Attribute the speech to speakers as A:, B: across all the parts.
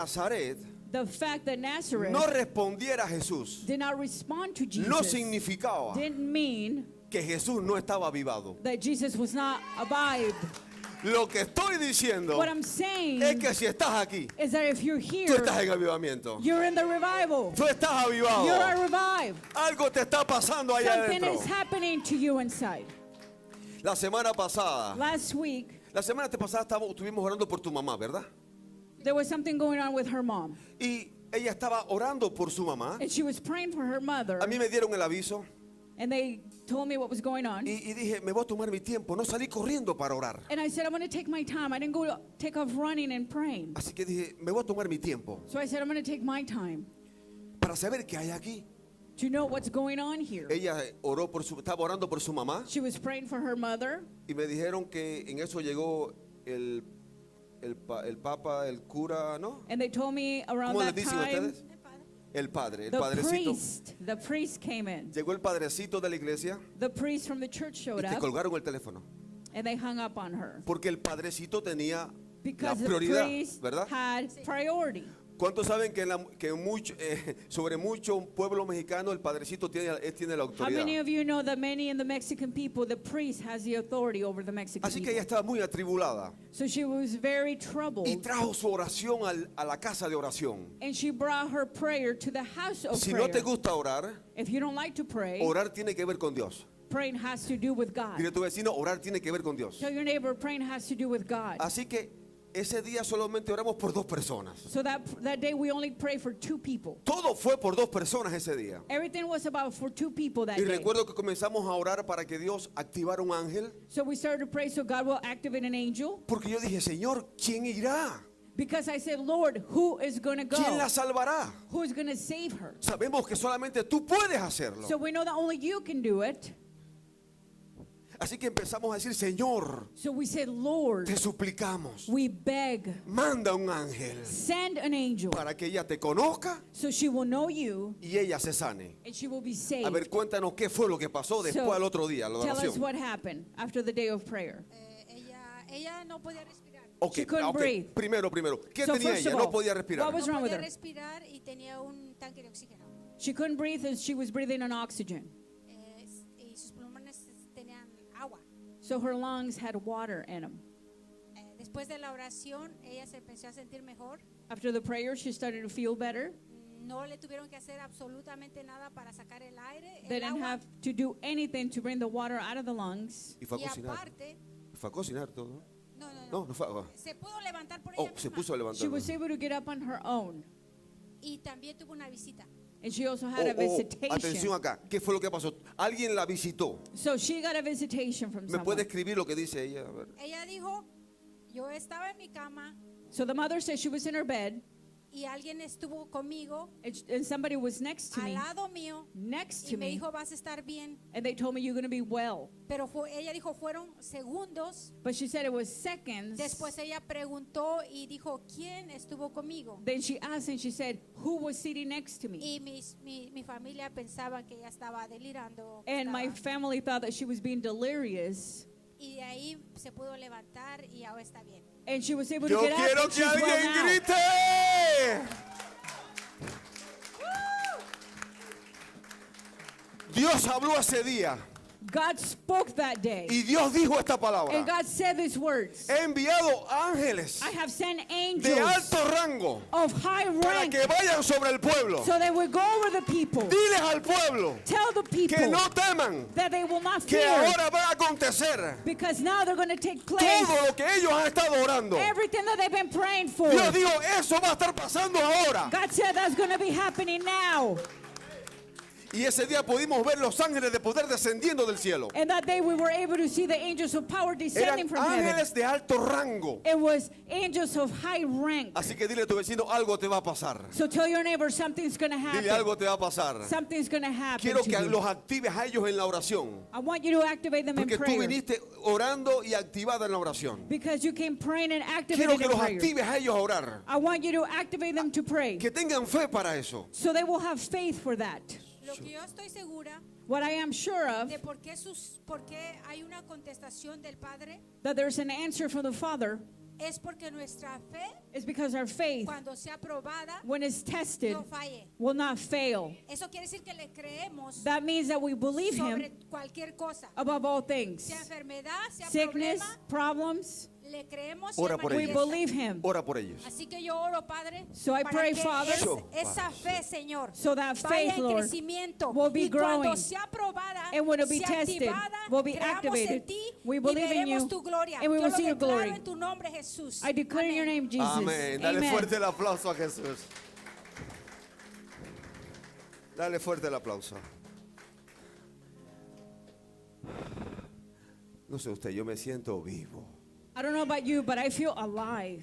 A: Nazaret
B: the fact that Nazareth
A: no respondiera a Jesús
B: did not respond to Jesus
A: no significaba
B: didn't mean
A: que Jesús no estaba avivado.
B: that Jesus was not abide.
A: Lo que estoy diciendo
B: What I'm saying
A: es que si estás aquí,
B: is that if you're
A: tú
B: here,
A: estás en avivamiento.
B: you're in the revival.
A: Tú estás avivado.
B: You are revived.
A: Algo te está pasando allá
B: Something
A: adentro.
B: is happening to you inside.
A: La semana pasada estuvimos orando por tu mamá, ¿verdad?
B: There was something going on with her mom.
A: Y ella estaba orando por su mamá.
B: And she was praying for her mother.
A: A mí me dieron el aviso.
B: And they told me what was going on.
A: Y dije, me voy a tomar mi tiempo. No salí corriendo para orar.
B: And I said, I'm going to take my time. I didn't take off running and praying.
A: Así que dije, me voy a tomar mi tiempo.
B: So I said, I'm going to take my time
A: Para saber qué hay aquí.
B: to know what's going on here.
A: Ella estaba orando por su mamá.
B: She was praying for her mother.
A: Y me dijeron que en eso llegó el papa, el cura, ¿no?
B: And they told me around
A: ¿Cómo les
B: that
A: dicen
B: time,
A: ustedes? El padre, el
B: the
A: padrecito.
B: priest came in.
A: Llegó el padrecito de la iglesia
B: The priest from the church
A: y
B: showed
A: te
B: up,
A: colgaron el teléfono.
B: and they hung up on her.
A: Porque el padrecito tenía la
B: Because the
A: prioridad,
B: priest
A: ¿verdad?
B: had priority.
A: ¿Cuántos saben que, sobre mucho pueblo mexicano el padrecito tiene la
B: How many
A: autoridad?
B: of you know that many in the Mexican people, the priest has the authority over the Mexican
A: Así que
B: people?
A: ella estaba muy atribulada
B: So she was very troubled.
A: y trajo su oración a la casa de oración.
B: And she brought her prayer to the house of
A: Si
B: prayer.
A: no te gusta orar,
B: If you don't like to pray,
A: orar tiene que ver con Dios.
B: praying has to do with God.
A: Dile a tu vecino, orar tiene que ver con Dios.
B: Tell your neighbor, praying has to do with God.
A: Así que ese día solamente oramos por 2 personas.
B: So that day we only prayed for 2 people.
A: Todo fue por 2 personas ese día.
B: Everything was about for 2 people that
A: Y
B: day.
A: recuerdo que comenzamos a orar para que Dios activara un ángel.
B: So we started to pray so God will activate an angel.
A: Porque yo dije, Señor, ¿quién irá?
B: Because I said, Lord, who is going to
A: ¿Quién la
B: go?
A: salvará?
B: Who is going to save her?
A: Sabemos que solamente tú puedes hacerlo.
B: So we know that only you can do it.
A: Así que empezamos a decir, Señor,
B: So we said, Lord,
A: te suplicamos,
B: we beg,
A: manda un ángel
B: send an angel
A: para que ella te conozca
B: so she will know you
A: y ella se sane.
B: and she will be
A: A
B: saved.
A: ver, cuéntanos qué fue lo que pasó después
B: So,
A: al otro día, la
B: tell us
A: oración.
B: what happened after the day of prayer.
C: Ella no podía respirar.
A: Okay,
B: She couldn't
A: ok.
B: breathe.
A: Primero. ¿Qué
B: So
A: tenía
B: first
A: ella?
B: of
A: No
B: all,
A: podía respirar.
B: what was
C: No
B: wrong with
C: podía
B: her?
C: respirar y tenía un tanque de oxígeno.
B: She couldn't breathe and she was breathing on oxygen.
C: Y sus pulmones tenían agua.
B: So her lungs had water in them.
C: Después de la oración, ella se empezó a sentir mejor.
B: After the prayer, she started to feel better.
C: No le tuvieron que hacer absolutamente nada para sacar el aire,
B: They
C: el
B: didn't
C: agua.
B: have to do anything to bring the water out of the lungs.
A: Y fue a
C: Y
A: cocinar.
C: aparte,
A: Fue a cocinar todo.
C: no,
A: No fue a...
C: se pudo levantar por
A: Oh,
C: ella
A: se
C: misma.
A: puso a levantar.
B: She was able to get up on her own.
C: Y también tuvo una visita.
B: And she also had a visitation.
A: Atención acá. ¿Qué fue lo que pasó? Alguien la visitó.
B: So she got a visitation from
A: ¿Me puede
B: someone.
A: escribir lo que dice ella? A ver.
C: Ella dijo, yo estaba en mi cama
B: So the mother said she was in her bed
C: y alguien estuvo conmigo
B: and somebody was next to
C: al
B: me,
C: lado mío
B: next
C: y
B: to
C: me
B: me,
C: dijo, vas a estar bien.
B: and they told me you're going to be well.
C: Pero ella dijo, fueron segundos.
B: But she said it was seconds.
C: Después ella preguntó y dijo, ¿quién estuvo conmigo?
B: Then she asked and she said, who was sitting next to me?
C: Y mi familia pensaba que ella estaba delirando.
B: And my family thought that she was being delirious.
C: Y de ahí se pudo levantar y ahora está bien.
B: And she was able to
A: Yo
B: get up
A: quiero
B: and
A: que
B: she's well
A: alguien
B: now.
A: grite. Dios habló ese día
B: God spoke that day.
A: y Dios dijo esta palabra.
B: And God said these words.
A: He enviado ángeles
B: I have sent
A: de
B: angels
A: alto rango
B: of high
A: para
B: rank
A: que vayan sobre el pueblo.
B: so they will go over the people.
A: Diles al pueblo
B: Tell the
A: que
B: people
A: no teman,
B: that they will not
A: que
B: fear
A: ahora va a acontecer
B: because now they're going to take place.
A: todo lo que ellos han estado orando.
B: Everything that they've been praying for.
A: Dios dijo, eso va a estar pasando ahora.
B: God said that's going to be happening now.
A: Y ese día pudimos ver los ángeles de poder descendiendo del cielo.
B: And that day we were able to see the angels of power descending
A: Eran
B: from heaven.
A: ángeles de alto rango.
B: It was angels of high rank.
A: Así que dile a tu vecino, algo te va a pasar.
B: So tell your neighbor something's going to happen.
A: Dile, algo te va a pasar.
B: Something's going to happen
A: Quiero
B: to
A: que
B: you.
A: los actives a ellos en la oración.
B: I want you to activate them in
A: Porque tú
B: prayer.
A: viniste orando y activada en la oración.
B: Because you came praying and
A: Quiero
B: activated
A: que
B: in
A: los
B: prayer.
A: actives a ellos a orar.
B: I want you to activate them to pray.
A: Que tengan fe para eso.
B: So they will have faith for that.
C: Lo que yo estoy segura
B: What I am sure of,
C: de por qué hay una contestación del Padre
B: that there's an answer from the Father,
C: es porque nuestra fe,
B: is because our faith,
C: cuando sea probada,
B: when it's tested,
C: no falle.
B: will not fail.
C: Eso quiere decir que le creemos
B: That means that we believe
C: sobre
B: him
C: cualquier cosa.
B: above all things.
C: Sea enfermedad, sea
B: Sickness,
C: problema,
B: problems,
C: le creemos y
A: Ora
C: él
A: por
B: we
A: ellos.
C: manifiesta.
B: believe him.
A: Ora por ellos.
C: Así que yo oro, Padre,
B: So I
C: para
B: pray,
C: que
B: Father,
C: esa fe, Señor,
B: so that
C: vaya
B: faith,
C: en
B: Lord,
C: crecimiento
B: will be
C: y cuando
B: growing.
C: sea probada,
B: And when it be
C: sea
B: tested,
C: activada,
B: will be
C: creamos
B: activated.
C: en ti
B: We
C: y
B: believe in
C: veremos
B: you,
C: tu gloria.
B: and we
C: Yo
B: will
C: lo
B: see your
C: declaro
B: glory.
C: en tu nombre, Jesús.
B: I declare in your
C: Amén.
B: name, Jesus.
A: Amén. Dale
B: Amen.
A: fuerte el aplauso a Jesús. Dale fuerte el aplauso. No sé usted, yo me siento vivo.
B: I don't know about you, but I feel alive.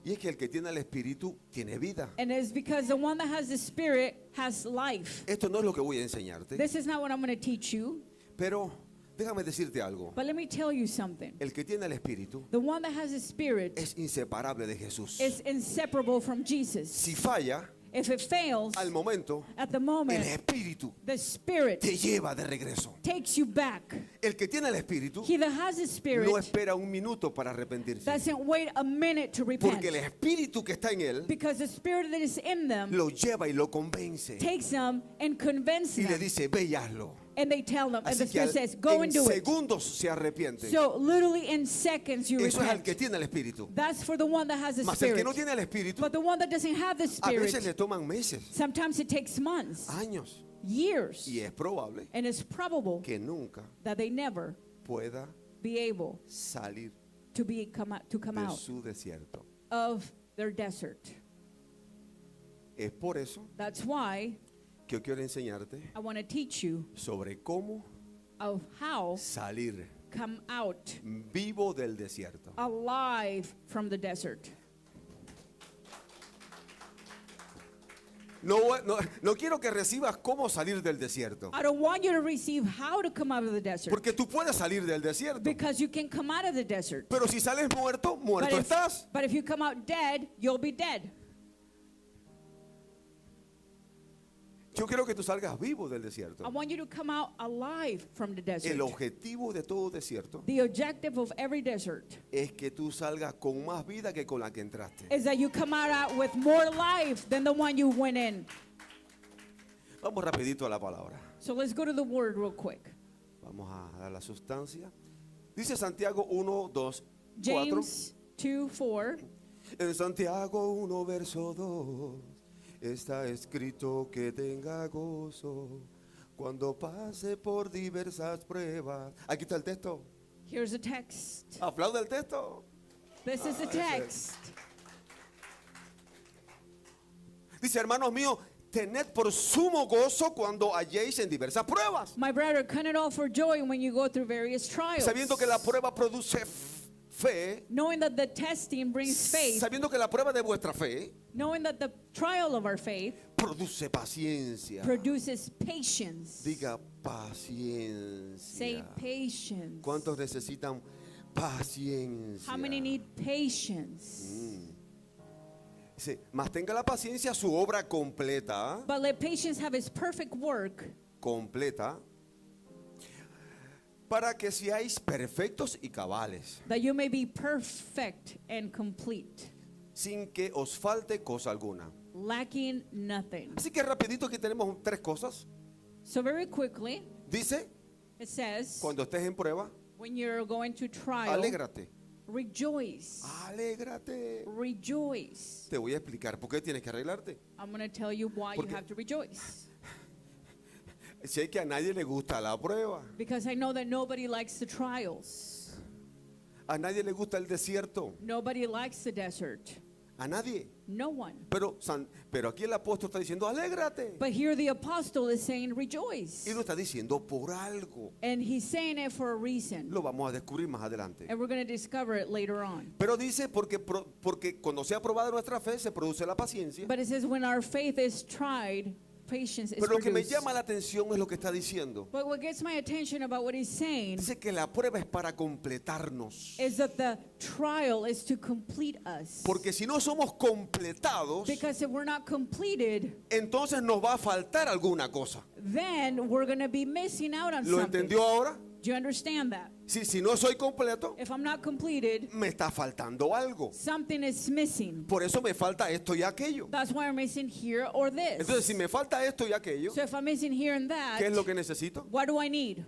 A: Y es que el que tiene el Espíritu tiene vida.
B: And it's because the one that has the Spirit has life.
A: Esto no es lo que voy a enseñarte,
B: This is not what I'm going to teach you,
A: pero déjame decirte algo.
B: but let me tell you something.
A: El que tiene el Espíritu
B: The one that has the Spirit
A: es inseparable de Jesús.
B: is inseparable from Jesus.
A: Si falla,
B: If it fails,
A: al momento,
B: at the
A: el
B: moment,
A: Espíritu
B: the Spirit
A: te lleva de regreso.
B: takes you back.
A: El que tiene el Espíritu
B: He that has the Spirit
A: no espera un minuto para arrepentirse.
B: doesn't wait a minute to
A: Porque el
B: repent.
A: Espíritu que está en él
B: Because the Spirit that is in them
A: lo lleva y lo convence.
B: takes them and convinces
A: Y le
B: them.
A: dice, ve y hazlo.
B: And they tell them, and
A: Así
B: the
A: que
B: Spirit says, go
A: en
B: and do it.
A: segundos se arrepiente.
B: So literally in seconds you
A: Eso es al
B: repent.
A: que tiene el Espíritu.
B: That's for the one that has the
A: Mas el que
B: Spirit.
A: no tiene el Espíritu,
B: But the one that doesn't have the
A: a veces le
B: Spirit,
A: toman meses,
B: sometimes it takes months,
A: años.
B: years,
A: Y es probable
B: and it's probable
A: que nunca
B: that they never
A: pueda
B: be able
A: salir
B: to come
A: de
B: out
A: su desierto.
B: of their desert.
A: Es por eso
B: That's why
A: que yo quiero enseñarte
B: I want to teach you
A: sobre cómo
B: of how
A: salir
B: come out
A: vivo del desierto.
B: alive from the desert.
A: No quiero que recibas cómo salir del desierto.
B: I don't want you to receive how to come out of the desert,
A: Porque tú puedes salir del desierto.
B: because you can come out of the desert.
A: Pero si sales muerto, muerto estás.
B: But if you come out dead, you'll be dead.
A: Yo quiero que tú salgas vivo del desierto.
B: I want you to come out alive from the desert.
A: El objetivo de todo desierto
B: The objective of every desert
A: es que tú salgas con más vida que con la que entraste.
B: is that you come out with more life than the one you went in.
A: Vamos rapidito a la palabra.
B: So let's go to the word real quick.
A: Vamos a dar la sustancia. Dice Santiago 1, 2, 4.
B: James 2:4.
A: En Santiago 1, verso 2. Está escrito que tenga gozo cuando pase por diversas pruebas. Aquí está el texto.
B: Here's a text.
A: Aplauda el texto.
B: This is the text.
A: Dice, hermanos míos, tened por sumo gozo cuando halléis en diversas pruebas,
B: My brother, count it all for joy when you go through various trials.
A: sabiendo que la prueba produce fe,
B: Knowing that the testing brings faith.
A: sabiendo que la prueba de vuestra fe
B: Knowing that the trial of our faith
A: produce paciencia.
B: produces patience.
A: Diga
B: Say
A: paciencia.
B: patience.
A: ¿Cuántos necesitan paciencia?
B: How many need patience?
A: Dice, mas tenga la paciencia su obra completa,
B: But let patience have its perfect work,
A: completa, para que seáis perfectos y cabales,
B: that you may be perfect and complete,
A: sin que os falte cosa alguna.
B: lacking nothing.
A: Así que rapidito aquí tenemos tres cosas.
B: So very quickly,
A: Dice,
B: it says,
A: cuando estés en prueba,
B: when you're going to trial,
A: alégrate.
B: rejoice.
A: Alégrate.
B: Rejoice.
A: Te voy a explicar por qué tienes que arreglarte.
B: I'm going to tell you why you
A: Porque-
B: have to rejoice.
A: Sé que a nadie le gusta la prueba.
B: Because I know that nobody likes the trials.
A: A nadie le gusta el desierto.
B: Nobody likes the desert.
A: A nadie.
B: No one.
A: Pero aquí el apóstol está diciendo, alégrate.
B: But here the apostle is saying rejoice.
A: Y lo está diciendo por algo.
B: And he's saying it for a reason.
A: Lo vamos a descubrir más adelante.
B: And we're going to discover it later on.
A: Pero dice, porque cuando sea probada nuestra fe, se produce la paciencia.
B: But it says when our faith is tried, patience is
A: Pero lo que me
B: produced.
A: llama la atención es lo que está diciendo.
B: But what gets my attention about what he's saying
A: Dice que la prueba es para completarnos.
B: is that the trial is to complete us.
A: Porque si no somos completados,
B: Because if we're not completed,
A: entonces nos va a faltar alguna cosa.
B: then we're going to be missing out on
A: ¿Lo
B: something.
A: entendió ahora?
B: Do you understand that?
A: Si no soy completo,
B: if I'm not completed,
A: me está faltando algo.
B: something is missing.
A: Por eso me falta esto y aquello.
B: That's why I'm missing here or this.
A: Entonces, si me falta esto y aquello,
B: So if I'm missing here and
A: ¿qué es
B: that,
A: lo que necesito?
B: what do I need?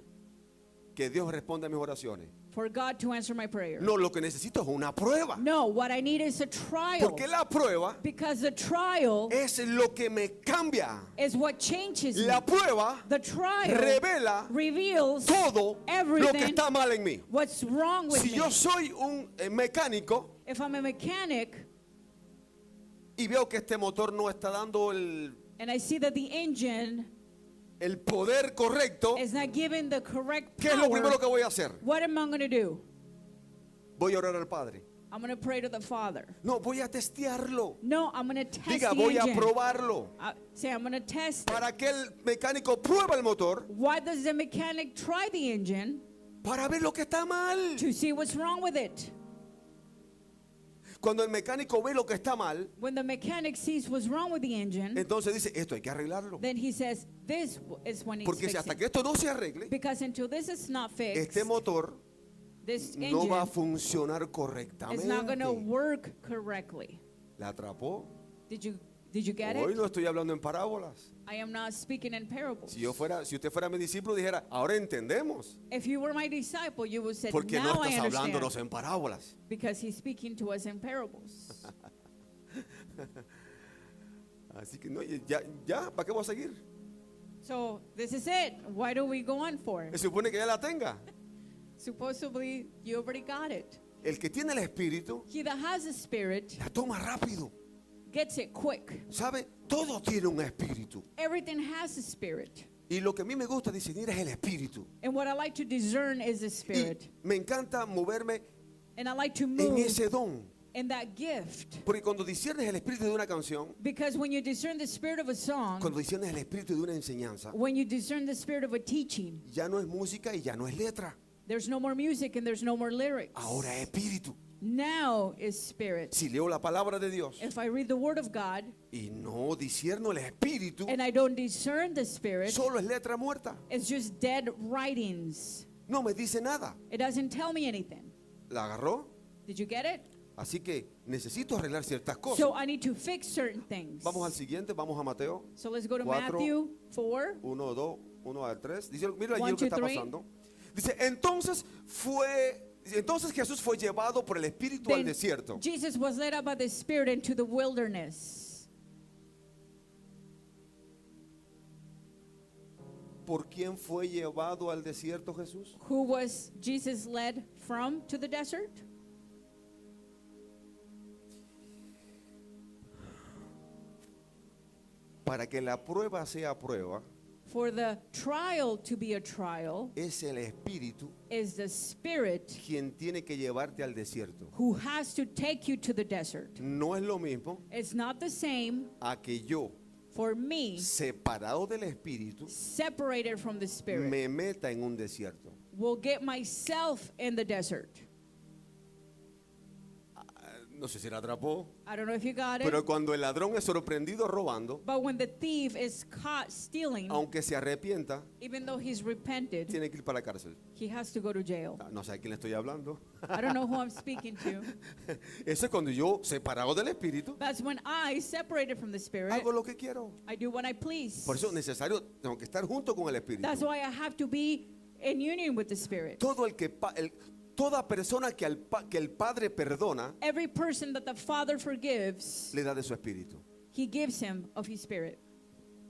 A: Que Dios responda a mis oraciones.
B: For God to answer my prayer.
A: No, lo que necesito es una prueba.
B: No, what I need is a trial.
A: Porque la prueba
B: Because the trial
A: es lo que me cambia.
B: is what changes me.
A: La prueba
B: The trial
A: revela
B: reveals
A: todo lo que
B: everything
A: está mal en mí.
B: what's wrong with
A: Si
B: me.
A: yo soy un mecánico
B: If I'm a mechanic
A: y veo que este motor no está dando
B: and I see that the engine
A: el poder correcto,
B: is not giving the correct
A: ¿qué es lo primero
B: power,
A: que voy a hacer?
B: what am I going to do?
A: Voy a orar al Padre.
B: I'm going to pray to the Father.
A: No, voy a testearlo.
B: No, I'm going to test
A: Diga,
B: the
A: voy a
B: engine.
A: probarlo.
B: Say, I'm going to test it.
A: Para que el mecánico prueba el motor
B: Why does the mechanic try the engine?
A: para ver lo que está mal.
B: To see what's wrong with it.
A: Cuando el mecánico ve lo que está mal,
B: When the mechanic sees what's wrong with the engine,
A: entonces dice, esto hay que arreglarlo.
B: then he says, this is when he's
A: Porque si hasta
B: fixing.
A: que esto no se arregle,
B: Because until this is not fixed,
A: este motor
B: this
A: no va a
B: engine
A: funcionar
B: is not going to
A: correctamente.
B: work correctly.
A: ¿La atrapó?
B: Did you get
A: Hoy
B: it?
A: no estoy hablando en parábolas.
B: I am not speaking in parables.
A: Si usted fuera mi discípulo, dijera, ahora entendemos.
B: If you were my disciple, you would say,
A: Porque no
B: now I
A: estás
B: understand.
A: hablándonos en parábolas.
B: Because he's speaking to us in parables.
A: Así que no, ya, ¿para qué voy a seguir?
B: So this is it. Why do we go on for?
A: Se supone que ya la tenga.
B: Supposedly, you already got it.
A: El que tiene el espíritu,
B: He that has a spirit
A: la toma rápido.
B: gets it quick.
A: ¿Sabe? Todo tiene un espíritu.
B: Everything has a spirit.
A: Y lo que a mí me gusta discernir es el espíritu.
B: And what I like to discern is the
A: Y
B: spirit.
A: me encanta moverme
B: And I like to
A: en
B: move
A: ese don.
B: in that gift.
A: Porque cuando discernes el espíritu de una canción,
B: Because when you discern the spirit of a song,
A: cuando discernes el espíritu de una enseñanza,
B: when you discern the spirit of a teaching,
A: ya no es música y ya no es letra.
B: there's no more music and there's no more lyrics.
A: Ahora es espíritu.
B: Now is spirit.
A: Si leo la palabra de Dios
B: If I read the word of God
A: y no discierno el espíritu,
B: and I don't discern the spirit,
A: solo es letra muerta.
B: it's just dead writings.
A: No me dice nada.
B: It doesn't tell me anything.
A: ¿La agarró?
B: Did you get it?
A: Así que necesito arreglar ciertas cosas.
B: So I need to fix certain things.
A: Vamos al siguiente, vamos a Mateo
B: So let's go to
A: 4,
B: Matthew 4.
A: 1, 2, 1 al 3. Dice, mira allí
B: 1,
A: lo que
B: 2,
A: está
B: 3.
A: pasando. Dice, entonces Jesús fue llevado por el Espíritu al
B: Then
A: desierto.
B: Jesus was led up by the Spirit into the wilderness.
A: ¿Por quién fue llevado al desierto Jesús?
B: Who was Jesus led from to the desert?
A: Para que la prueba sea prueba,
B: For the trial to be a trial
A: es el Espíritu
B: is the Spirit
A: quien tiene que llevarte al desierto.
B: who has to take you to the desert.
A: No es lo mismo
B: It's not the same
A: a que yo,
B: for me,
A: separado del Espíritu,
B: separated from the Spirit,
A: me meta en un desierto.
B: will get myself in the desert.
A: No sé si la atrapó,
B: I don't know if you got it.
A: pero cuando el ladrón es sorprendido robando,
B: But when the thief is caught stealing,
A: aunque se arrepienta,
B: even though he's repented,
A: tiene que ir para la cárcel.
B: he has to go to jail.
A: No sé a quién le estoy hablando.
B: I don't know who I'm speaking to.
A: Eso es cuando yo, separado del Espíritu,
B: That's when I, separated from the Spirit,
A: hago lo que quiero.
B: I do what I please.
A: Por eso es necesario, tengo que estar junto con el Espíritu.
B: That's why I have to be in union with the Spirit.
A: Toda persona que el Padre perdona,
B: Every person that the Father forgives,
A: le da de su Espíritu.
B: He gives him of His Spirit.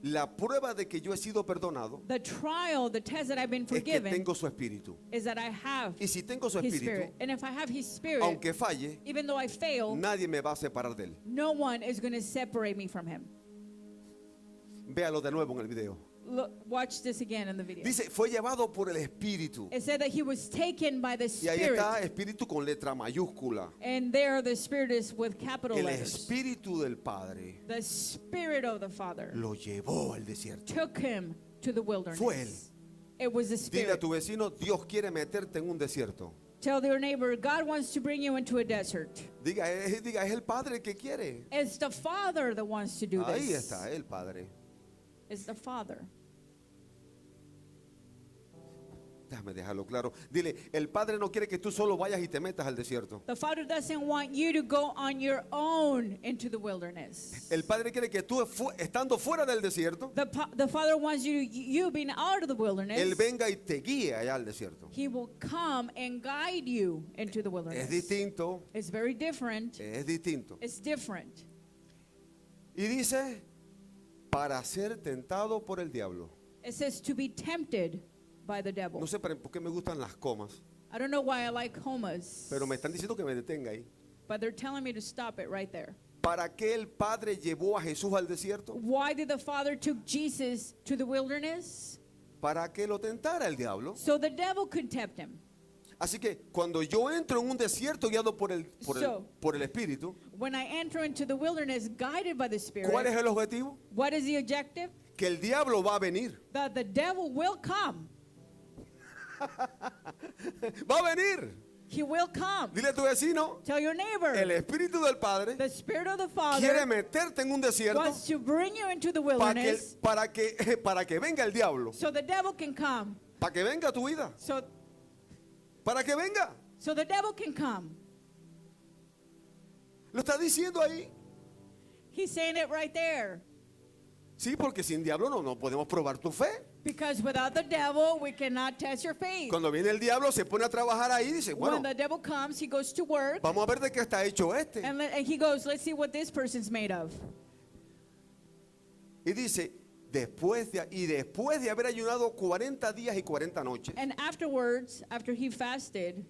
A: La prueba de que yo he sido perdonado
B: The trial, the test that I've been
A: es que
B: forgiven
A: tengo su Espíritu.
B: is that I have
A: Y si tengo su
B: His
A: Espíritu,
B: Spirit. And if I have His Spirit,
A: aunque falle,
B: even though I fail,
A: nadie me va a separar de él.
B: no one is going to separate me from Him.
A: Véalo de nuevo en el video.
B: Look, watch this again in the video.
A: Dice, fue llevado por el Espíritu.
B: It said that He was taken by the
A: Y ahí está
B: Spirit.
A: Espíritu con letra mayúscula.
B: And there the Spirit is with capital
A: El
B: letters.
A: Espíritu del Padre
B: The Spirit of the Father
A: lo llevó al desierto.
B: took Him to the wilderness.
A: Fue él.
B: It was the
A: Dile a
B: Spirit.
A: tu vecino, Dios quiere meterte en un desierto.
B: Tell your neighbor, God wants to bring you into a desert.
A: Diga, es el Padre que quiere.
B: It's the Father that wants to do
A: Ahí
B: this.
A: está el Padre.
B: It's the Father.
A: Déjame dejarlo claro. Dile, el Padre no quiere que tú solo vayas y te metas al desierto.
B: The Father doesn't want you to go on your own into the wilderness.
A: El Padre quiere que tú, estando fuera del desierto,
B: The Father wants you being out of the wilderness.
A: Él venga y te guíe allá al desierto.
B: He will come and guide you into the wilderness.
A: Es distinto.
B: It's very different.
A: Es distinto.
B: It's different.
A: Y dice, para ser tentado por el diablo.
B: It says to be tempted by the devil.
A: No sé por qué me gustan las comas,
B: I don't know why I like comas,
A: pero me están diciendo que me detenga ahí.
B: but they're telling me to stop it right there.
A: ¿Para qué el Padre llevó a Jesús al desierto?
B: Why did the Father took Jesus to the wilderness?
A: Para que lo tentara el diablo.
B: So the devil could tempt him.
A: Así que cuando yo entro en un desierto guiado por el Espíritu,
B: When I enter into the wilderness guided by the Spirit,
A: ¿cuál es el objetivo?
B: what is the objective?
A: Que el diablo va a venir.
B: That the devil will come.
A: Va a venir.
B: He will come.
A: Dile a tu vecino,
B: Tell your neighbor.
A: el Espíritu del Padre
B: The Spirit of the
A: quiere
B: Father
A: meterte en un desierto
B: wants to bring you into the
A: para
B: wilderness
A: que venga el diablo,
B: so the devil can come.
A: para que venga tu vida, para que venga.
B: So the devil can come.
A: Lo está diciendo ahí.
B: He's saying it right there.
A: Sí, porque sin diablo no podemos probar tu fe.
B: Because without the devil, we cannot test your faith.
A: Cuando viene el diablo se pone a trabajar ahí y dice, bueno,
B: When the devil comes, he goes to work.
A: vamos a ver de qué está hecho este.
B: And he goes, let's see what this person's made of.
A: Y dice, después de haber ayunado 40 días y 40 noches,
B: And afterwards, after he fasted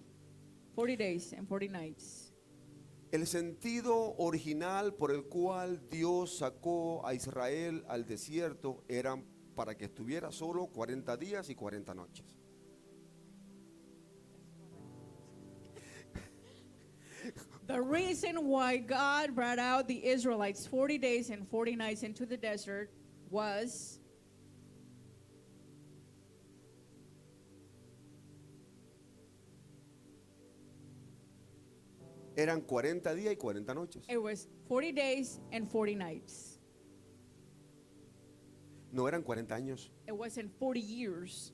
B: 40 days and 40 nights,
A: el sentido original por el cual Dios sacó a Israel al desierto era para que estuviera solo 40 días y 40 noches.
B: the reason why God brought out the Israelites 40 days and 40 nights into the desert was
A: Eran 40 días y 40 noches.
B: it was 40 days and 40 nights.
A: No eran 40 años.
B: It wasn't 40 years.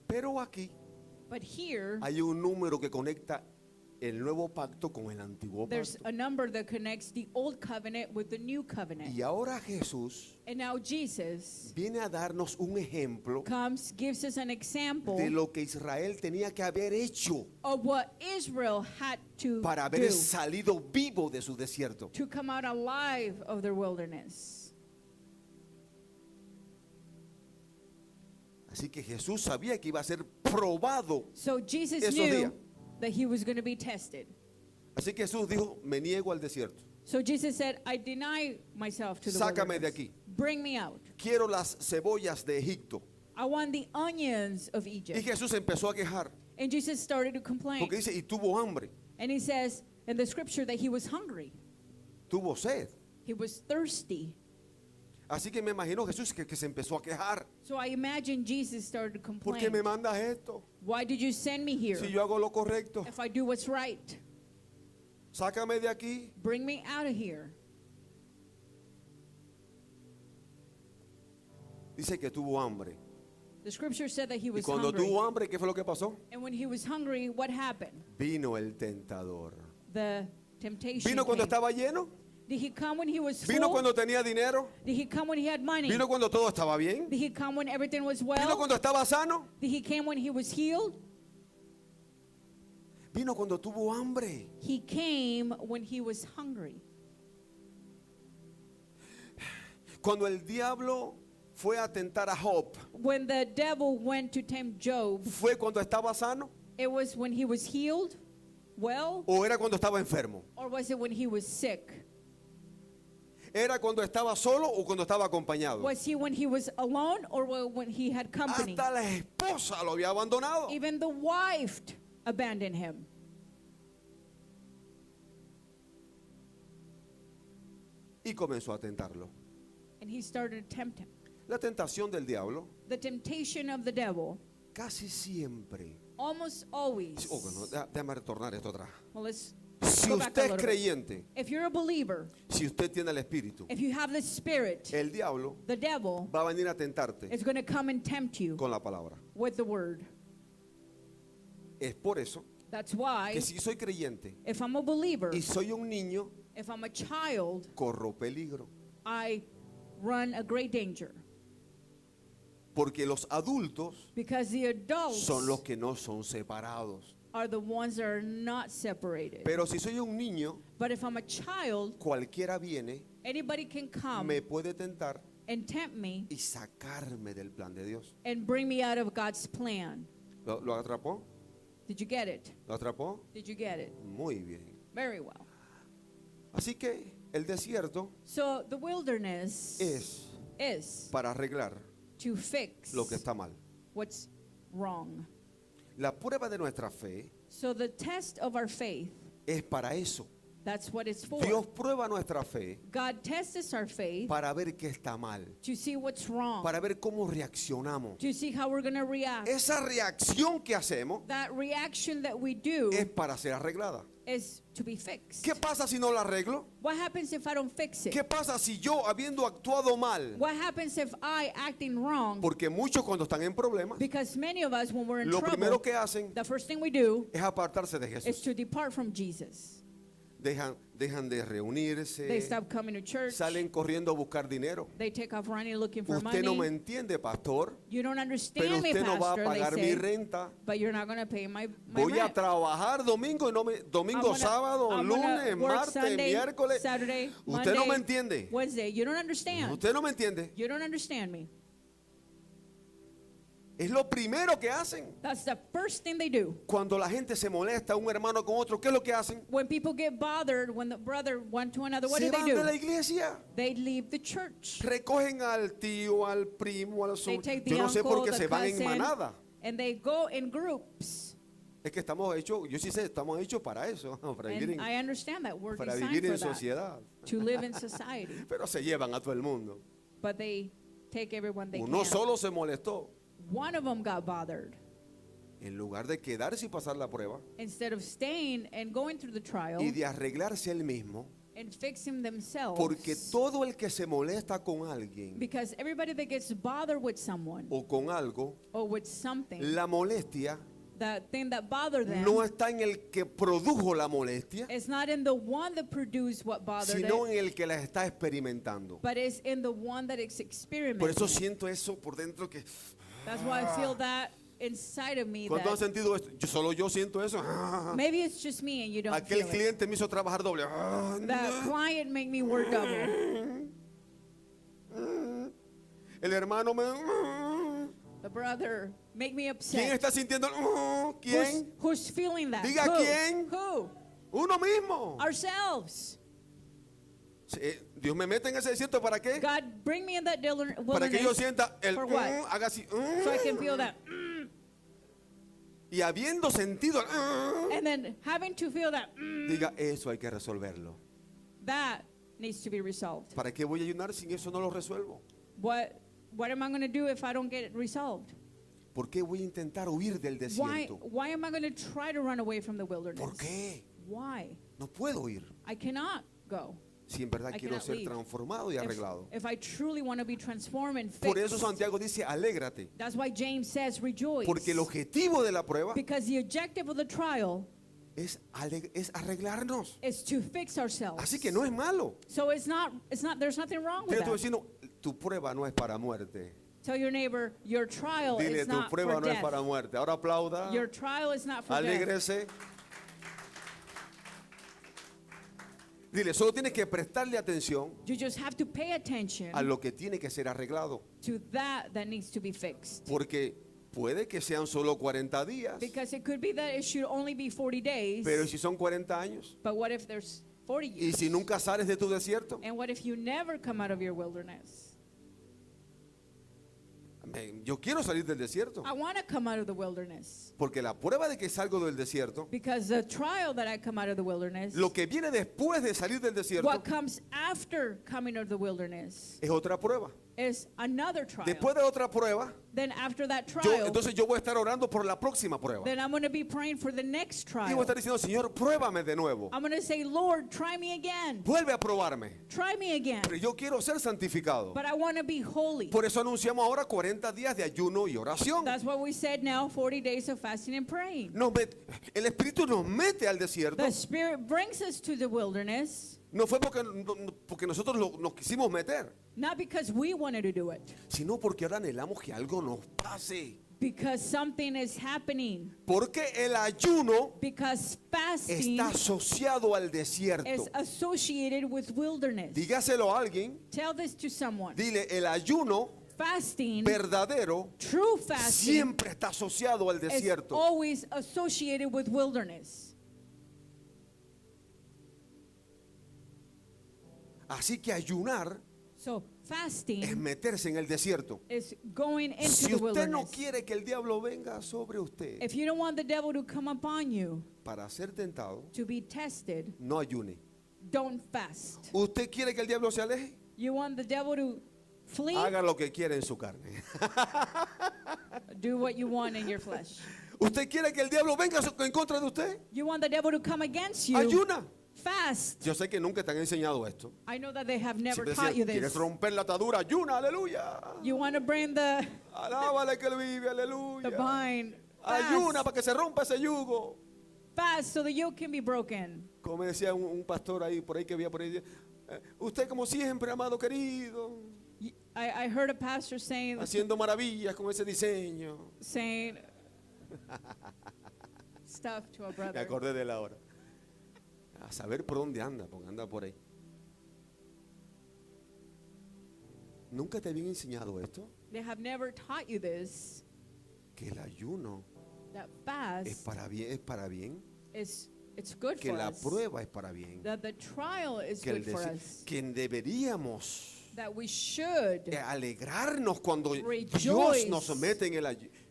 A: Pero aquí
B: But here,
A: hay un número que conecta el nuevo pacto con el antiguo
B: there's
A: pacto.
B: a number that connects the old covenant with the new covenant.
A: Y ahora Jesús
B: And now Jesus
A: viene a darnos un ejemplo
B: comes, gives us an example
A: de lo que Israel tenía que haber hecho
B: of what Israel had to
A: para haber
B: do
A: salido vivo de su desierto.
B: to come out alive of their wilderness.
A: Así que Jesús sabía que iba a ser probado.
B: So Jesus
A: Esos
B: knew
A: días.
B: that he was going to be tested.
A: Así que Jesús dijo, me niego al desierto.
B: So Jesus said, I deny myself to the
A: Sácame de
B: wilderness.
A: aquí.
B: Bring me out.
A: Quiero las cebollas de Egipto.
B: I want the onions of
A: Y
B: Egypt.
A: Jesús empezó a quejar.
B: And Jesus started to complain.
A: Porque dice, y tuvo hambre,
B: And he says in the scripture that he was hungry.
A: tuvo sed.
B: He was thirsty.
A: Así que me imagino Jesús que se empezó a quejar.
B: So I imagine Jesus started to
A: ¿Por qué me
B: complain.
A: mandas esto?
B: Why did you send me here?
A: Si yo hago lo correcto,
B: If I do what's right,
A: sácame de aquí.
B: bring me out of here.
A: Dice que tuvo hambre.
B: The scripture said that he
A: Y
B: was
A: cuando
B: hungry.
A: tuvo hambre, ¿qué fue lo que pasó?
B: And when he was hungry, what happened?
A: Vino el tentador.
B: The temptation
A: Vino cuando
B: came.
A: estaba lleno.
B: Did he come when he was
A: Vino
B: full?
A: cuando tenía dinero.
B: Did he come when he had money?
A: Vino cuando todo estaba bien.
B: Did he come when everything was
A: Vino
B: well?
A: cuando estaba sano.
B: Did he come when he was healed?
A: Vino cuando tuvo hambre.
B: He came when he was hungry.
A: Cuando el diablo fue a tentar a Job,
B: When the devil went to tempt Job,
A: ¿fue cuando estaba sano
B: it was when he was healed, well,
A: o era cuando estaba enfermo?
B: or was it when he was sick?
A: ¿Era cuando estaba solo o cuando estaba acompañado?
B: Was he when he was alone or when he had company?
A: Hasta la esposa lo había abandonado.
B: Even the wife abandoned him.
A: Y comenzó a tentarlo.
B: And he started to tempt him.
A: La tentación del diablo
B: The temptation of the devil,
A: casi siempre.
B: almost always.
A: Bueno, déjame retornar esto atrás.
B: Well, let's
A: Si
B: Go back a
A: usted es
B: little bit.
A: creyente,
B: If you're a believer,
A: si usted tiene el Espíritu,
B: if you have the Spirit,
A: el diablo
B: the devil
A: va a venir a tentarte
B: is going to come and tempt you
A: con la palabra.
B: with the word.
A: Es por eso
B: That's why
A: que si soy creyente
B: if I'm a believer,
A: y soy un niño,
B: if I'm a child,
A: corro peligro.
B: I run a great danger.
A: Porque los adultos
B: Because the adults
A: son los que no son separados.
B: are the ones that are not separated.
A: Pero si soy un niño,
B: But if I'm a child,
A: cualquiera viene,
B: anybody can come
A: me puede tentar
B: and tempt me
A: y sacarme del plan de Dios.
B: and bring me out of God's plan.
A: ¿Lo atrapó?
B: Did you get it?
A: ¿Lo atrapó?
B: Did you get it?
A: Muy bien.
B: Very well.
A: Así que el desierto
B: So the wilderness is
A: para arreglar
B: to fix
A: lo que está mal.
B: what's wrong.
A: La prueba de nuestra fe
B: So the test of our faith,
A: es para eso.
B: that's what it's for.
A: Dios prueba nuestra fe
B: God tests our faith
A: para ver qué está mal,
B: to see what's wrong,
A: para ver cómo reaccionamos.
B: to see how we're going to react.
A: Esa reacción que hacemos
B: That reaction that we do
A: es para ser arreglada.
B: is to be fixed.
A: ¿Qué pasa si no la arreglo?
B: What happens if I don't fix it?
A: ¿Qué pasa si yo, habiendo actuado mal?
B: What happens if I, acting wrong,
A: Porque muchos cuando están en problemas,
B: because many of us, when we're in
A: lo primero
B: trouble,
A: que hacen
B: the first thing we do
A: es apartarse de
B: is
A: Jesús.
B: to depart from Jesus.
A: Dejan de
B: They
A: reunirse,
B: stop coming to church.
A: salen corriendo a buscar dinero.
B: They take off running looking for
A: Usted no me
B: money.
A: entiende, pastor,
B: You don't
A: pero
B: understand me,
A: usted no va a
B: pastor, they
A: pagar mi
B: say,
A: renta.
B: but you're not going to pay my
A: Voy a
B: rent.
A: trabajar domingo, domingo, sábado,
B: I'm gonna
A: lunes,
B: work
A: martes,
B: Sunday,
A: miércoles.
B: Saturday,
A: Usted no me
B: Monday,
A: entiende.
B: Wednesday. You don't understand.
A: Usted no me entiende.
B: You don't understand me.
A: Es lo primero que hacen.
B: That's the first thing they do.
A: Cuando la gente se molesta un hermano con otro, ¿qué es lo que hacen?
B: When people get bothered, when the brother one to another, what
A: Se
B: do they
A: van de la
B: do?
A: iglesia.
B: They leave the church.
A: Recogen al tío, al primo, al
B: They
A: sobrino.
B: take the
A: Yo no sé por
B: uncle,
A: qué
B: the
A: se van en
B: cousin,
A: manada.
B: and they go in groups.
A: Es que estamos hechos, yo sí sé, estamos hechos para eso, para vivir
B: And I understand that we're
A: para
B: designed
A: vivir
B: for
A: en
B: that,
A: sociedad.
B: to live in society.
A: Pero se llevan a todo el mundo.
B: But they take everyone they
A: Uno
B: can.
A: solo se molestó.
B: One of them got bothered.
A: En lugar de quedarse y pasar la prueba
B: Instead of staying and going through the trial
A: y de arreglarse él mismo,
B: and fixing themselves,
A: porque todo el que se molesta con alguien
B: because everybody that gets bothered with someone
A: o con algo,
B: or with something,
A: la molestia
B: that thing that bothered them
A: no está en el que produjo la molestia,
B: is not in the one that produced what bothered
A: sino
B: it,
A: en el que la está experimentando.
B: but is in the one that is
A: Por
B: experimenting.
A: eso siento eso por dentro que
B: That's why I feel that inside of me.
A: ¿cuántos han
B: That
A: sentido esto? Solo yo siento eso.
B: maybe it's just me and you don't
A: Aquel
B: feel it.
A: cliente me hizo trabajar doble.
B: That client make me work double.
A: El hermano me.
B: The brother make me
A: ¿Quién
B: upset.
A: está sintiendo? ¿Quién?
B: Who's feeling that?
A: Diga
B: Who?
A: quién.
B: Who?
A: Uno mismo.
B: Ourselves.
A: Sí, Dios me mete en ese desierto para qué?
B: God, bring me in that
A: Para que yo
B: wilderness
A: sienta el
B: For what?
A: haga así.
B: so I can feel that.
A: Y habiendo sentido
B: And then having to feel that,
A: diga, eso hay que resolverlo.
B: that needs to be resolved.
A: ¿Para qué voy a ayunar sin eso no lo resuelvo?
B: What am I going to do if I don't get it resolved?
A: ¿Por qué voy a intentar huir del
B: Why
A: desierto?
B: am I going to try to run away from the wilderness?
A: ¿Por qué?
B: Why?
A: No puedo ir
B: I cannot go.
A: si en verdad
B: I
A: quiero
B: cannot
A: ser
B: leave.
A: transformado y arreglado.
B: If I truly want to be transformed and
A: Por eso
B: fixed.
A: Santiago dice, alégrate.
B: That's why James says rejoice.
A: Porque el objetivo de la prueba
B: Because the objective of the trial
A: es arreglarnos.
B: is to fix ourselves.
A: Así que no es malo.
B: So it's not, there's nothing wrong with
A: Dile a tu
B: that.
A: vecino, tu prueba no es para muerte.
B: Tell your neighbor, your trial
A: Dile,
B: is
A: tu
B: not
A: prueba
B: for
A: no es
B: death.
A: para muerte. Ahora aplauda,
B: Your trial is not for death.
A: alégrese. Dile, solo tienes que prestarle atención
B: You just have to pay attention
A: a lo que tiene que ser arreglado.
B: to that needs to be fixed.
A: Porque puede que sean solo 40 días.
B: Because it could be that it should only be 40 days.
A: Pero si son 40 años,
B: But what if there's 40
A: y
B: years?
A: si nunca sales de tu desierto,
B: And what if you never come out of your wilderness?
A: yo quiero salir del desierto.
B: I want to come out of the wilderness.
A: Porque la prueba de que salgo del desierto,
B: Because the trial that I come out of the wilderness,
A: lo que viene después de salir del desierto,
B: what comes after coming out of the wilderness,
A: es otra prueba.
B: is another trial.
A: Después de otra prueba,
B: Then after that trial,
A: entonces yo voy a estar orando por la próxima prueba.
B: then I'm going to be praying for the next
A: Y voy a
B: trial.
A: estar diciendo, Señor, pruébame de nuevo.
B: I'm going to say, Lord, try me again.
A: Vuelve a probarme.
B: Try me again.
A: Pero yo quiero ser santificado.
B: But I want to be holy.
A: Por eso anunciamos ahora 40 días de ayuno y oración.
B: That's what we said now, 40 days of fasting and praying.
A: El Espíritu nos mete al desierto.
B: The Spirit brings us to the wilderness,
A: No fue porque nosotros nos quisimos meter,
B: not because we wanted to do it,
A: sino porque ahora anhelamos que algo nos pase.
B: because something is happening.
A: Porque el ayuno
B: Because fasting
A: está asociado al desierto.
B: is associated with wilderness.
A: Dígaselo a alguien.
B: Tell this to someone.
A: Dile, el ayuno
B: Fasting,
A: verdadero
B: true fasting,
A: siempre está asociado al
B: is
A: desierto.
B: always associated with wilderness.
A: Así que ayunar
B: So
A: es
B: fasting
A: meterse en el desierto.
B: is going into
A: Si
B: the
A: usted no
B: wilderness.
A: quiere que el diablo venga sobre usted
B: If you don't want the devil to come upon you
A: para ser tentado,
B: to be tested,
A: no ayune.
B: don't fast.
A: ¿Usted quiere que el diablo se aleje?
B: You want the devil to flee?
A: Haga lo que quiera en su carne.
B: Do what you want in your flesh.
A: ¿Usted quiere que el diablo venga en contra de usted?
B: You want the devil to come against you?
A: Ayuna.
B: Fast.
A: Yo sé que nunca te han enseñado esto.
B: I know that they have never
A: Siempre
B: taught
A: decían,
B: you
A: ¿quieres
B: this.
A: romper la atadura? Ayuna, aleluya.
B: You want to bring the
A: Alábale que él vive, aleluya.
B: vine.
A: Ayuna
B: Fast.
A: para que se rompa ese yugo.
B: Fast so the yoke can be broken.
A: Como me decía un pastor ahí, por ahí que había por ahí. Usted como siempre, amado querido,
B: I heard a pastor saying
A: haciendo maravillas con ese diseño.
B: stuff to a
A: Me
B: brother.
A: acordé de la hora. A saber por dónde anda, porque anda por ahí. ¿Nunca te habían enseñado esto?
B: They have never taught you this,
A: Que el ayuno
B: that
A: es
B: fast
A: para bien, es para bien.
B: it's good
A: Que
B: for
A: la
B: us.
A: prueba es para bien.
B: That the trial is
A: Que,
B: good for us.
A: que deberíamos
B: That we should,
A: alegrarnos cuando Dios
B: Rejoice
A: nos mete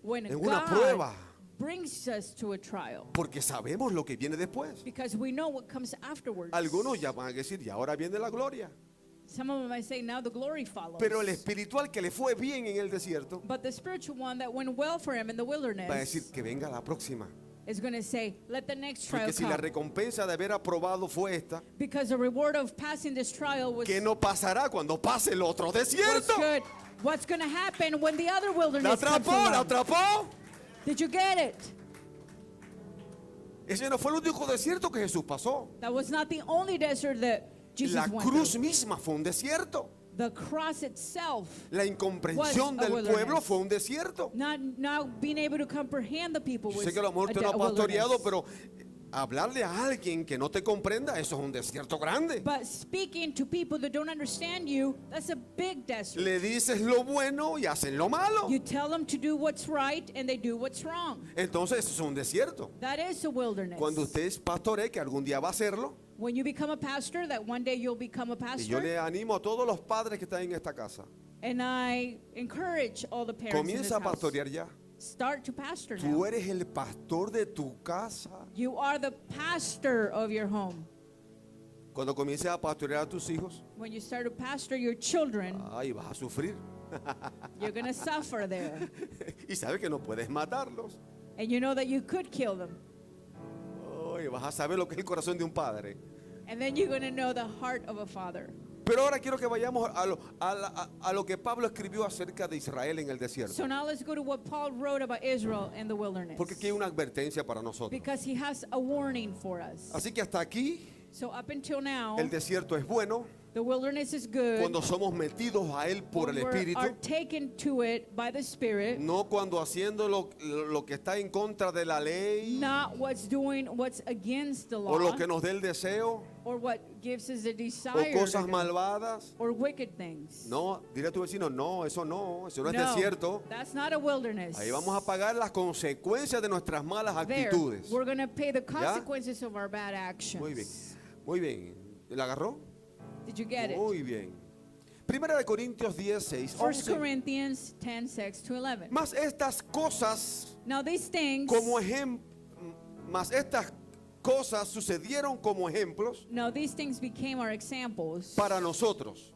B: when
A: en una
B: God
A: prueba.
B: brings us to a trial.
A: Porque sabemos lo que viene después.
B: Because we know what comes afterwards.
A: Algunos ya van a decir, y ahora viene la gloria.
B: Some of them might say, now the glory follows.
A: Pero el espiritual que le fue bien en el desierto
B: But the spiritual one that went well for him in the
A: va a
B: wilderness
A: decir que venga la próxima.
B: is going to say, let the next trial
A: Porque si la
B: come.
A: recompensa de haber aprobado fue esta,
B: Because the reward of passing this trial was,
A: ¿qué no pasará cuando pase el otro
B: was
A: desierto?
B: good. What's going to happen when the other
A: ¿La
B: wilderness comes
A: atrapó? ¿La
B: along?
A: atrapó?
B: Did you get it?
A: Ese no fue el único desierto que Jesús pasó.
B: That was not the only desert that Jesus
A: La
B: went
A: cruz
B: through.
A: misma fue un desierto.
B: The cross itself,
A: La incomprensión
B: Was a
A: del
B: wilderness.
A: pueblo fue un desierto.
B: not being able to comprehend the people
A: Yo
B: was
A: sé que a lo mejor
B: a
A: tú no has pastoreado,
B: wilderness.
A: pero hablarle a alguien que no te comprenda, eso es un desierto grande.
B: But speaking to people that don't understand you, that's a big desert.
A: Le dices lo bueno y hacen lo malo.
B: You tell them to do what's right and they do what's wrong.
A: Entonces eso es un desierto.
B: That is a wilderness.
A: Cuando usted es pastoree, que algún día va a hacerlo,
B: When you become a pastor, that one day you'll become a
A: y yo
B: pastor.
A: le animo a todos los padres que están en esta casa,
B: And I encourage all the parents in this
A: comienza a
B: house.
A: pastorear ya.
B: Start to pastor
A: Tú
B: now.
A: eres el pastor de tu casa.
B: You are the pastor of your home.
A: Cuando comiences a pastorear a tus hijos,
B: When you start to pastor your children,
A: ay, vas a sufrir.
B: you're going to suffer there.
A: Y sabes que no puedes matarlos.
B: And you know that you could kill them.
A: Ay, vas a saber lo que es el corazón de un padre.
B: And then you're going to know the heart of a father.
A: Pero ahora quiero que vayamos a lo que Pablo escribió acerca de Israel en el desierto.
B: So now let's go to what Paul wrote about Israel in the wilderness.
A: Porque aquí hay una advertencia para nosotros.
B: Because he has a warning for us.
A: Así que hasta aquí
B: So up until now,
A: el desierto es bueno
B: the wilderness is good.
A: cuando somos metidos a él por el
B: when we are
A: Espíritu,
B: taken to it by the Spirit,
A: no cuando haciendo lo que está en contra de la ley
B: not what's against the law,
A: o lo que nos dé el deseo
B: or what gives us a
A: o
B: desire,
A: cosas
B: to do,
A: malvadas.
B: or wicked things.
A: No, dile a tu vecino, no, eso no es
B: No,
A: desierto.
B: that's not a wilderness.
A: Ahí vamos a pagar las consecuencias de nuestras malas
B: There,
A: actitudes.
B: we're going to pay the consequences of our bad actions.
A: Muy bien, muy bien. ¿La agarró?
B: Did you get it?
A: Muy bien. Primera de Corintios 10, 6,
B: 1
A: 11.
B: Corinthians 10, 6 to 11.
A: Mas estas cosas
B: Now these things,
A: mas estas cosas sucedieron como ejemplos
B: became our examples
A: para nosotros.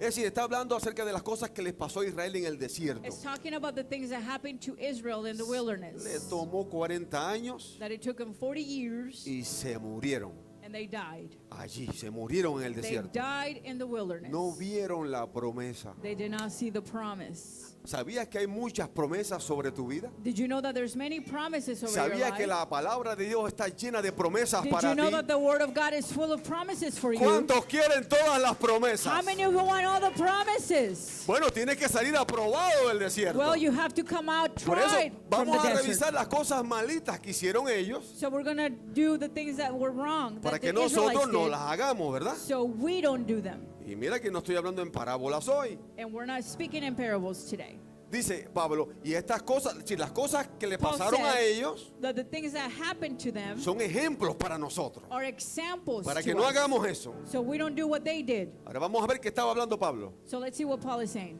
A: Es decir, está hablando acerca de las cosas que les pasó a Israel en el desierto.
B: It's talking about the things that happened to Israel in the
A: Le
B: wilderness.
A: tomó 40 años
B: That it took them 40 years
A: y se murieron.
B: and they died.
A: Allí se murieron en el
B: They
A: desierto.
B: died in the wilderness.
A: No vieron la promesa.
B: They did not see the promise.
A: ¿Sabías que hay muchas promesas sobre tu vida?
B: Did you know that there's many promises over your
A: ¿Sabías que
B: life?
A: la palabra de Dios está llena de promesas
B: Did
A: para
B: you know
A: ti?
B: that the word of God is full of promises for you?
A: ¿Cuántos quieren todas las promesas?
B: How many of you want all the promises?
A: Bueno, tienes que salir aprobado del desierto.
B: Well, you have to come out
A: Por eso
B: tried from
A: vamos
B: the
A: a
B: desert.
A: revisar las cosas malitas que hicieron ellos
B: So we're going to do the things that were wrong
A: para
B: that
A: que
B: the Israelites
A: nosotros no
B: did,
A: las hagamos, ¿verdad?
B: so we don't do them.
A: Y mira que no estoy hablando en parábolas hoy.
B: And we're not speaking in parables today.
A: Dice Pablo, y estas cosas, si las cosas que le
B: Paul
A: pasaron a
B: said
A: ellos
B: that the things that happened to them
A: son ejemplos para nosotros,
B: are examples
A: para
B: to
A: que no
B: us.
A: hagamos eso.
B: So we don't do what they did.
A: Ahora vamos a ver qué estaba hablando Pablo.
B: So let's see what Paul is saying.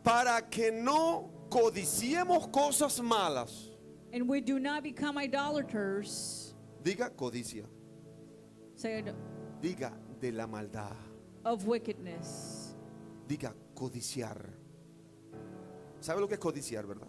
A: Para que no codiciemos cosas malas.
B: And we do not become idolaters,
A: Diga codicia,
B: say it,
A: diga de la maldad,
B: of wickedness.
A: diga codiciar. ¿Sabe lo que es codiciar, verdad?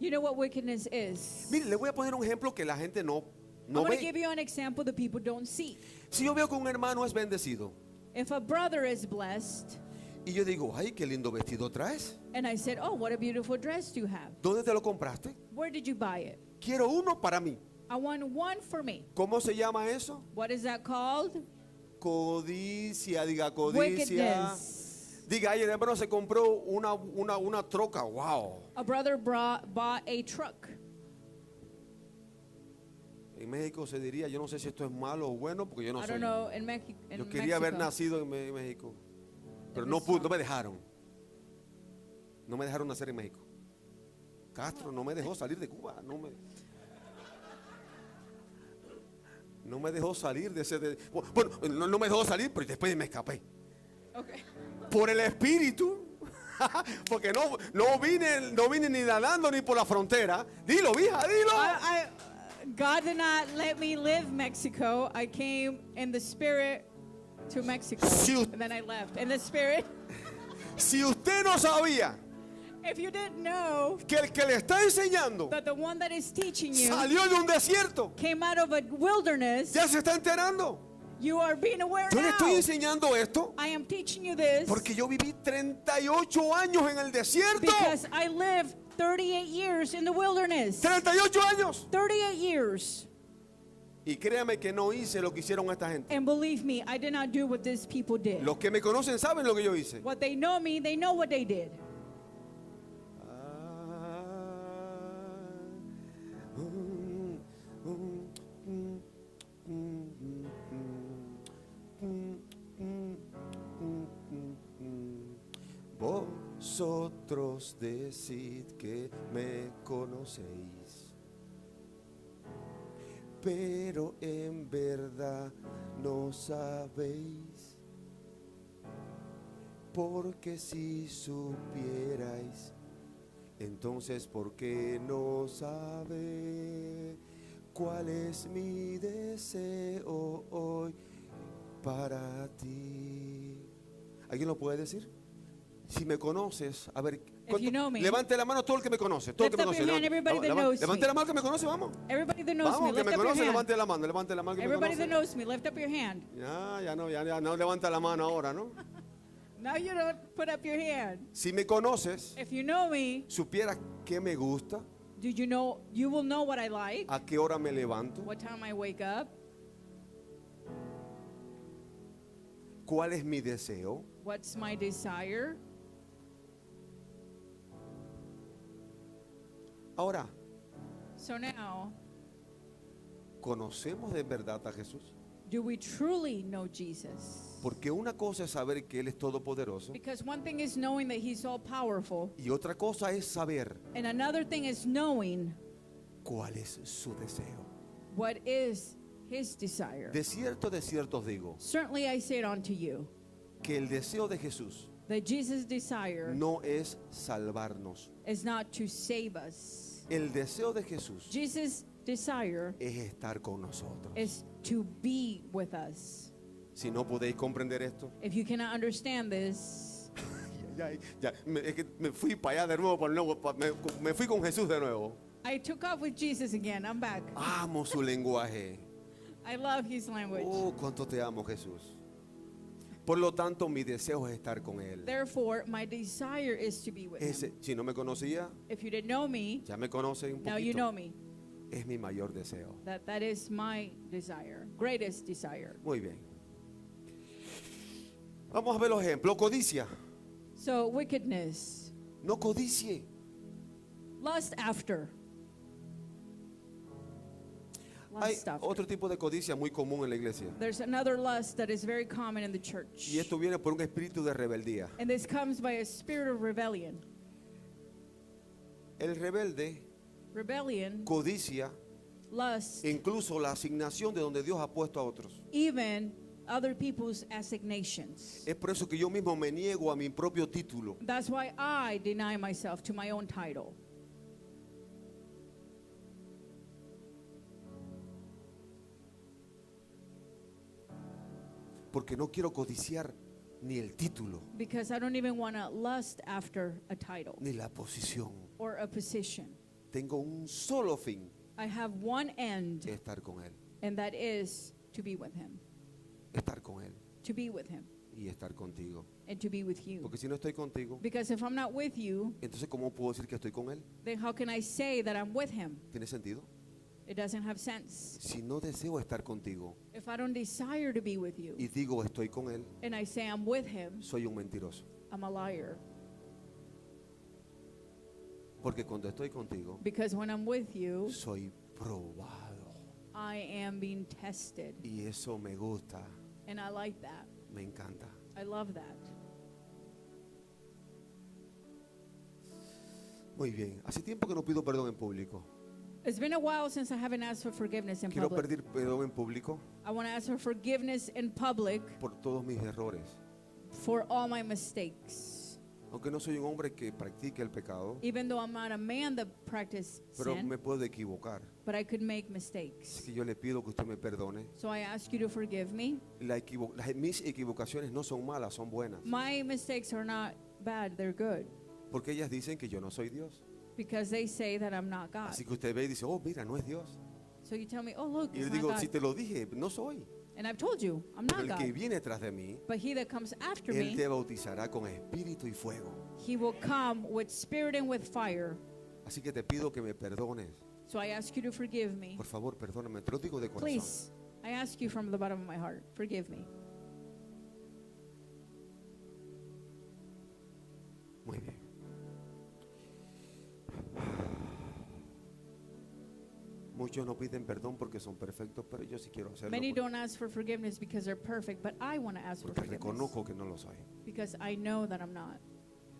B: You know what wickedness is?
A: Mire, le voy a poner un ejemplo que la gente no
B: I'm going to
A: ve.
B: give you an example that people don't see.
A: Si yo veo que un hermano es bendecido
B: If a brother is blessed,
A: y yo digo, ay, qué lindo vestido traes.
B: and I said, oh, what a beautiful dress you have.
A: ¿Dónde te lo compraste?
B: Where did you buy it?
A: Quiero uno para mí.
B: I want one for me.
A: ¿Cómo se llama eso?
B: What is that called?
A: Codicia, diga codicia.
B: Wickedness.
A: Diga, ay, el hermano se compró una troca, wow.
B: A brother bought a truck.
A: En México se diría, yo no sé si esto es malo o bueno, porque yo no
B: I
A: sé.
B: don't know, in Mexico.
A: Yo quería haber nacido en México, pero no pude, no me dejaron. No me dejaron nacer en México. Castro no me dejó salir de Cuba, no me dejó salir de ese. Bueno, no me dejó salir, pero después me escapé.
B: Okay.
A: Por el Espíritu. Porque no vine ni nadando ni por la frontera. Dilo, vieja, dilo.
B: God did not let me live Mexico. I came in the spirit to Mexico. And then I left. In the spirit.
A: Si usted no sabía
B: If you didn't know
A: que el que le está enseñando
B: that the one that is teaching you
A: salió de un desierto,
B: came out of a wilderness,
A: ya se está enterando.
B: you are being aware
A: Yo le estoy
B: now.
A: enseñando esto
B: I am teaching you this
A: porque yo viví 38 años en el desierto.
B: because I lived 38 years in the wilderness.
A: 38 años.
B: 38 years.
A: Y créame que no hice lo que hicieron esta gente.
B: And believe me, I did not do what these people did.
A: Los que me conocen saben lo que yo hice.
B: What they know me, they know what they did.
A: Vosotros decid que me conocéis, pero en verdad no sabéis, porque si supierais, entonces ¿por qué no sabe cuál es mi deseo hoy para ti? ¿Alguien lo puede decir? Si me conoces, a ver,
B: you know me,
A: levante la mano todo el que me conoce, todo el que me
B: lift up
A: conoce.
B: your hand, everybody that knows
A: Levante
B: me.
A: la mano que me conoce, vamos.
B: Everybody that knows
A: Vamos,
B: me,
A: que
B: lift
A: me
B: up your
A: conoce,
B: hand.
A: levante la mano que me
B: Everybody that
A: conoce.
B: knows me, lift up your hand.
A: Ya no levanta la mano ahora, ¿no?
B: Now you don't put up your hand.
A: Si me conoces,
B: If you know me,
A: supieras qué me gusta,
B: you will know what I like,
A: a qué hora me levanto,
B: what time I wake up,
A: cuál es mi deseo.
B: what's my desire.
A: Ahora,
B: So now,
A: ¿conocemos de verdad a Jesús?
B: do we truly know Jesus?
A: Porque una cosa es saber que Él es todopoderoso
B: Because one thing is knowing that He's all powerful,
A: y otra cosa es saber
B: and another thing is knowing
A: cuál es su deseo.
B: what is His desire.
A: De cierto os digo
B: Certainly I say it unto you,
A: que el deseo de Jesús
B: that Jesus' desire
A: no es salvarnos.
B: is not to save us.
A: El deseo de Jesús
B: Jesus' desire
A: es estar con nosotros.
B: is to be with us.
A: Si no podéis comprender esto,
B: If you cannot understand this,
A: Es que me fui para allá de nuevo, me fui con Jesús de nuevo.
B: I took off with Jesus again. I'm back.
A: Amo su lenguaje.
B: I love his language.
A: Oh, cuánto te amo, Jesús. Por lo tanto, mi deseo es estar con Él.
B: Therefore, my desire is to be with him.
A: Si no me conocía,
B: If you didn't know me,
A: ya me conocen un
B: now you know
A: poquito.
B: me.
A: Es mi mayor deseo.
B: That is my desire, greatest desire.
A: Muy bien. Vamos a ver los ejemplos. Codicia.
B: So wickedness,
A: No codicie.
B: lust after.
A: Hay
B: Lust after.
A: otro tipo de codicia muy común en la iglesia.
B: There's another lust that is very common in the church.
A: Y esto viene por un espíritu de rebeldía.
B: And this comes by a spirit of rebellion.
A: El rebelde
B: Rebellion,
A: codicia
B: lust,
A: incluso la asignación de donde Dios ha puesto a otros.
B: even other people's assignations.
A: Es por eso que yo mismo me niego a mi propio título.
B: That's why I deny myself to my own title.
A: Porque no quiero codiciar ni el título,
B: Because I don't even want to lust after a title
A: ni la posición.
B: or a position.
A: Tengo un solo fin,
B: I have one end,
A: estar con Él.
B: and that is to be with him.
A: Estar con Él
B: To be with him
A: y estar contigo.
B: and to be with you.
A: Porque si no estoy contigo,
B: Because if I'm not with you,
A: entonces ¿cómo puedo decir que estoy con Él?
B: then how can I say that I'm with him?
A: ¿Tiene sentido?
B: It doesn't have sense.
A: Si no deseo estar contigo
B: If I don't desire to be with you
A: y digo estoy con Él,
B: and I say I'm with him,
A: soy un mentiroso.
B: I'm a liar.
A: Porque cuando estoy contigo,
B: Because when I'm with you,
A: soy probado.
B: I am being tested.
A: Y eso me gusta,
B: And I like that.
A: me encanta.
B: I love that.
A: Muy bien, hace tiempo que no pido perdón en público.
B: It's been a while since I haven't asked for forgiveness in
A: Quiero
B: public.
A: pedir perdón en público
B: I want to ask for forgiveness in public
A: por todos mis errores.
B: for all my mistakes.
A: Aunque no soy un hombre que practique el pecado,
B: Even though I'm not a man that practices
A: pero
B: sin,
A: me puedo equivocar.
B: but I could make
A: Así
B: mistakes.
A: que yo le pido que usted me perdone.
B: So I ask you to forgive me.
A: Mis equivocaciones no son malas, son buenas.
B: My mistakes are not bad, they're good.
A: Porque ellas dicen que yo no soy Dios.
B: Because they say that I'm not God.
A: Así que usted ve y dice, oh, mira, no es Dios.
B: So you tell me, oh look,
A: Y
B: it's
A: le
B: not
A: digo,
B: God.
A: si te lo dije, no soy.
B: And I've told you, I'm
A: Pero
B: not
A: el que
B: God.
A: viene tras de mí,
B: But he that comes after
A: Él
B: me,
A: te bautizará con espíritu y fuego.
B: he will come with spirit and with fire.
A: Así que te pido que me perdones.
B: So I ask you to forgive me.
A: Por favor, perdóname. Te lo digo de corazón.
B: Please, I ask you from the bottom of my heart, forgive me.
A: Muy bien. Muchos no piden perdón porque son perfectos, pero yo sí quiero hacerlo
B: Many
A: porque,
B: don't ask for forgiveness because they're perfect, but I want to ask for
A: porque
B: forgiveness
A: reconozco que no lo soy.
B: because I know that I'm not.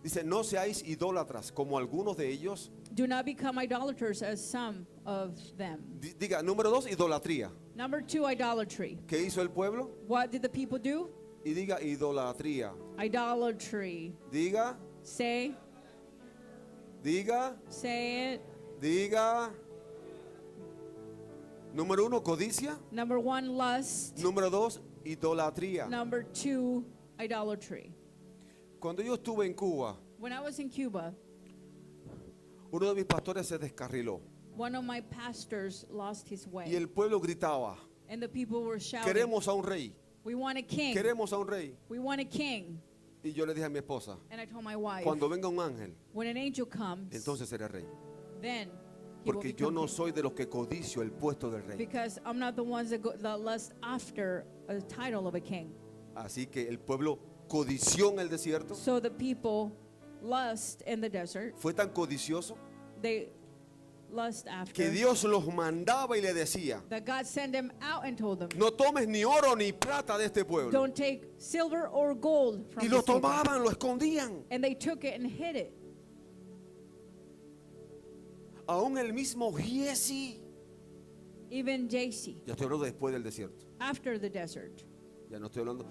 A: Dice, no seáis idólatras como algunos de ellos.
B: Do not become idolaters as some of them.
A: Diga, número 2, idolatría.
B: Number 2, idolatry.
A: ¿Qué hizo el pueblo?
B: What did the people do?
A: Y diga, idolatría.
B: Idolatry.
A: Diga,
B: Say it.
A: diga. Número 1, codicia.
B: Number 1, lust.
A: Número 2, idolatría.
B: Number 2, idolatry.
A: Cuando yo estuve en Cuba,
B: When I was in Cuba,
A: uno de mis pastores se descarriló
B: one of my pastors lost his
A: y
B: way.
A: el pueblo gritaba,
B: And the people were shouting,
A: queremos a un rey,
B: we want a king.
A: queremos a un rey.
B: We want a king.
A: Y yo le dije a mi esposa,
B: And I told my wife,
A: cuando venga un ángel,
B: when an angel comes,
A: entonces seré rey.
B: then he will
A: Porque yo
B: become
A: no
B: king.
A: soy de los que codicio el puesto del rey.
B: Because I'm not the ones that lust after a title of a king.
A: Así que el pueblo codició en el desierto.
B: So the people lust in the desert.
A: Fue tan codicioso
B: They lust
A: que
B: after.
A: Dios los mandaba y le decía,
B: That God sent them out and told them,
A: no tomes ni oro ni plata de este pueblo.
B: don't take silver or gold
A: Y
B: from
A: lo
B: this people.
A: tomaban, lo escondían.
B: And they took it and hid it.
A: Aún el mismo Giesi.
B: Even JC,
A: Ya estoy hablando después del desierto.
B: after the desert.
A: Ya no estoy hablando.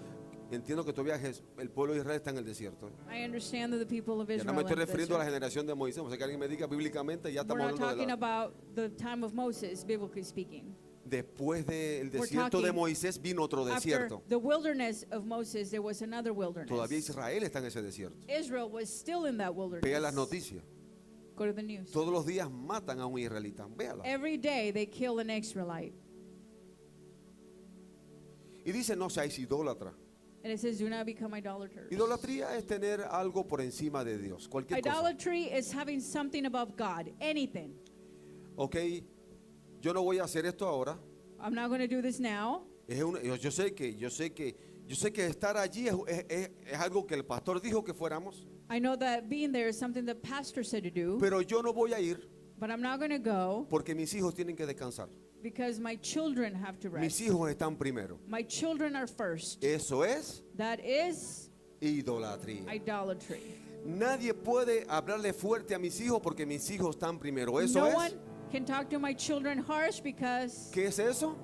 A: Entiendo que todavía el pueblo de Israel está en el desierto.
B: I understand that the people of
A: Ya
B: Israel
A: no me estoy
B: in the
A: refiriendo a la
B: desert.
A: generación de Moisés. O sea, que alguien me diga bíblicamente, ya
B: We're
A: estamos
B: not
A: hablando
B: talking
A: de la...
B: about the time of Moses, biblically speaking.
A: Después del
B: We're
A: desierto de
B: talking
A: Moisés vino otro
B: After
A: desierto.
B: the wilderness of Moses, there was another wilderness.
A: Todavía Israel está en ese desierto.
B: Israel was still in that wilderness.
A: Vea las noticias.
B: Go to the news.
A: Todos los días matan a un israelita. Véala.
B: Every day they kill an Israelite.
A: Y dice, no seáis idólatra.
B: And it says, do not become idolaters.
A: Idolatría es tener algo por encima de Dios. Cualquier cosa.
B: Idolatry is having something above God, anything.
A: Ok, yo no voy a hacer esto ahora.
B: I'm not going to do this now.
A: Yo sé que estar allí es algo que el pastor dijo que fuéramos.
B: I know that being there is something the pastor said to do,
A: Pero yo no voy a ir
B: but I'm not going to go
A: porque mis hijos tienen que descansar.
B: because my children have to
A: Mis
B: rest.
A: hijos están primero.
B: My children are first.
A: Eso es
B: That is
A: idolatría.
B: idolatry.
A: Nadie puede hablarle fuerte a mis hijos porque mis hijos están primero. Eso
B: No
A: es.
B: one can talk to my children harsh because
A: ¿Qué es eso?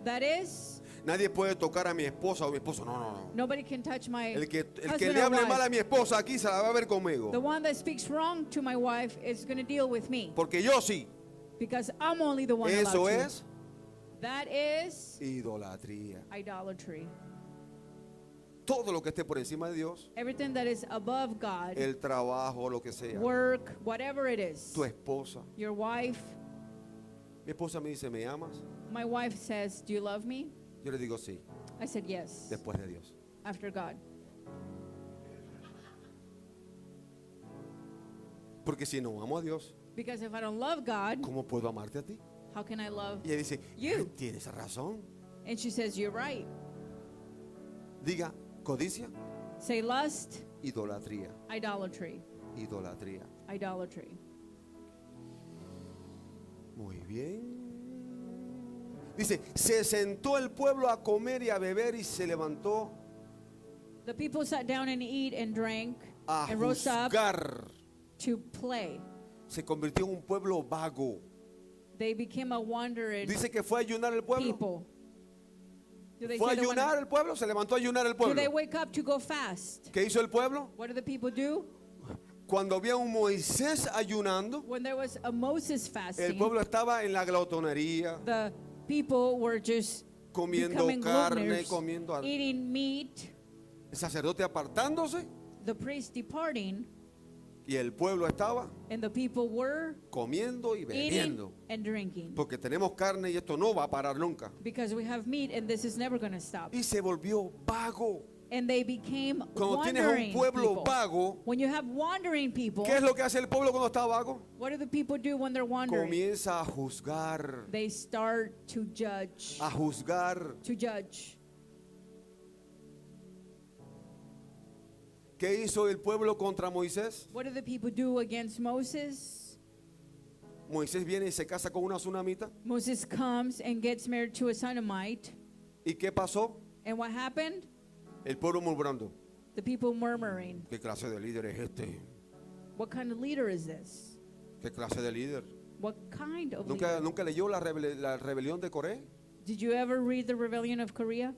B: that is,
A: Nadie puede tocar a mi esposa o mi esposo. No, no, no.
B: nobody can touch my
A: El que
B: husband
A: le
B: or
A: hable mal a
B: wife.
A: mi esposa aquí se la va a ver conmigo.
B: The one that speaks wrong to my wife is going to deal with me
A: Porque yo sí.
B: because I'm only the one
A: Eso
B: allowed to.
A: es
B: That is
A: idolatría.
B: idolatry.
A: Todo lo que esté por encima de Dios,
B: Everything that is above God,
A: el trabajo, lo que sea.
B: work, whatever it is.
A: Tu esposa.
B: Your wife,
A: Mi esposa me dice, ¿me amas?
B: my wife says, do you love me?
A: Yo le digo sí,
B: I said yes,
A: después de Dios.
B: after God.
A: Porque si no amo a Dios,
B: Because if I don't love God,
A: ¿cómo puedo amarte a ti?
B: how can I love?
A: Y ella dice,
B: You.
A: tienes razón.
B: And she says, you're right.
A: Diga, codicia,
B: Say lust,
A: idolatría,
B: idolatry,
A: idolatría.
B: idolatry.
A: Muy bien. Dice, se sentó el pueblo a comer y a beber y se levantó
B: The people sat down and eat and drank
A: a
B: and rose up
A: juzgar.
B: to play.
A: Se convirtió en un pueblo vago.
B: They became a wandering
A: Dice que fue a ayunar el pueblo.
B: people. Do they,
A: Fue a
B: say they wanna-
A: ayunar el pueblo, se levantó a ayunar el
B: do
A: pueblo.
B: they wake up to go fast?
A: ¿Qué hizo el pueblo?
B: What do the people do?
A: Cuando había un Moisés ayunando,
B: When there was a Moses
A: el
B: fasting,
A: pueblo estaba en la glotonería,
B: the people were just
A: comiendo
B: becoming
A: carne,
B: gluttoners,
A: comiendo
B: eating meat,
A: el sacerdote apartándose
B: the priest departing,
A: y el pueblo estaba
B: and the people were
A: comiendo y
B: eating
A: bebiendo.
B: and drinking.
A: Porque tenemos carne y esto no va a parar nunca.
B: Because we have meat and this is never going to stop.
A: Y se volvió vago.
B: And they became
A: Cuando tienes
B: wandering
A: un pueblo
B: people.
A: vago,
B: When you have wandering people,
A: ¿qué es lo que hace el pueblo cuando está vago?
B: what do the people do when they're wandering?
A: Comienza a juzgar,
B: They start to judge.
A: a juzgar.
B: To judge.
A: ¿Qué hizo el pueblo contra Moisés?
B: What do the people do against Moses?
A: Moisés viene y se casa con una tsunamita.
B: Moses comes and gets married to a Sunamite.
A: ¿Y qué pasó?
B: And what happened?
A: El pueblo murmurando.
B: The people murmuring.
A: ¿Qué clase de líder es este?
B: What kind of leader is this?
A: ¿Qué clase de líder?
B: What kind of leader?
A: ¿Nunca leyó la rebelión de Corea?
B: Did you ever read the rebellion of Korea?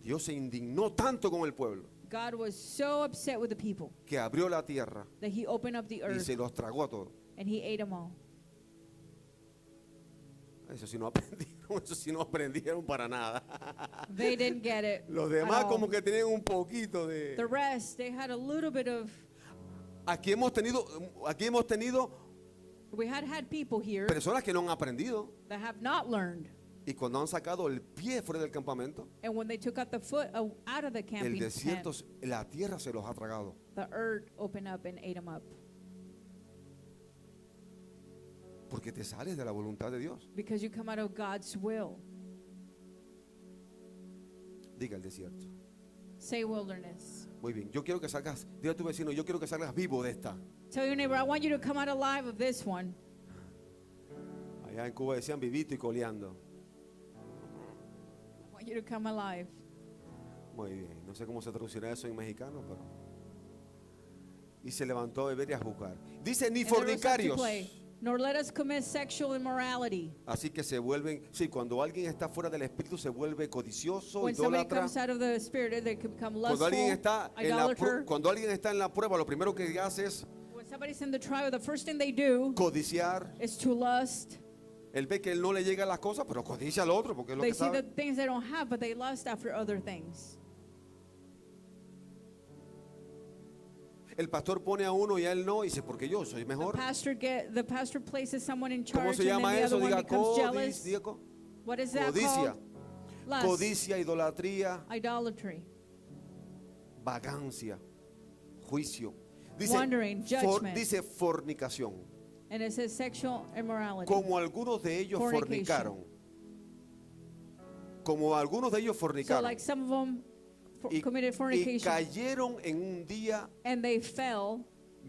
A: Dios se indignó tanto con el pueblo
B: God was so upset with the people
A: que abrió la tierra
B: that he opened up the
A: y
B: earth
A: se los tragó a todos.
B: and he ate them all.
A: Eso sí no aprendieron, eso sí no aprendieron para nada.
B: They didn't get it.
A: Los
B: at
A: demás
B: all.
A: como que tenían un poquito de...
B: The rest, they had a little bit of.
A: Aquí hemos tenido
B: We had people here
A: personas que no han aprendido
B: that have not learned,
A: y cuando han sacado el pie fuera del campamento,
B: and when they took out the foot out of the
A: el
B: camping
A: desierto,
B: tent,
A: la tierra se los ha tragado.
B: the earth opened up and ate them up
A: Porque te sales de la voluntad de Dios.
B: because you come out of God's will.
A: Diga el desierto.
B: Say wilderness.
A: Muy bien, yo quiero que salgas, diga a tu vecino, yo quiero que salgas vivo de esta.
B: Tell your neighbor, I want you to come out alive of this one.
A: Allá en Cuba decían vivito y coleando.
B: I want you to come alive.
A: Muy bien, no sé cómo se traducirá eso en mexicano, pero... Y se levantó a beber y a juzgar. Dice, ni
B: And they rose up to
A: fornicarios.
B: play. Nor let us commit sexual immorality.
A: Así que se vuelven, sí, cuando alguien está fuera del espíritu se vuelve codicioso,
B: When somebody
A: idólatra.
B: comes out of the spirit, they can become
A: Cuando
B: lustful,
A: alguien está
B: idolater.
A: cuando alguien está en la prueba, lo primero que hace es
B: When somebody's in the trial, the first thing they do
A: codiciar,
B: is to lust,
A: Él ve que él no le llega a las cosas, pero codicia al otro porque es lo
B: They
A: que
B: see the
A: sabe.
B: things they don't have, but they lust after other things.
A: El pastor pone a uno y a él no, y dice, porque yo soy mejor.
B: The pastor places someone in
A: ¿Cómo
B: charge,
A: se
B: and
A: llama
B: then the
A: eso?
B: other one
A: Diga
B: becomes jealous. What is that
A: codicia.
B: called? Lust,
A: Codicia, idolatría,
B: idolatry,
A: vagancia, juicio. Dice,
B: wandering, judgment.
A: dice fornicación.
B: And it says sexual immorality.
A: Como algunos de ellos
B: Fornication.
A: fornicaron. Como algunos de ellos
B: So
A: fornicaron.
B: like some of them committed
A: Y
B: fornication,
A: cayeron en un día
B: and they fell.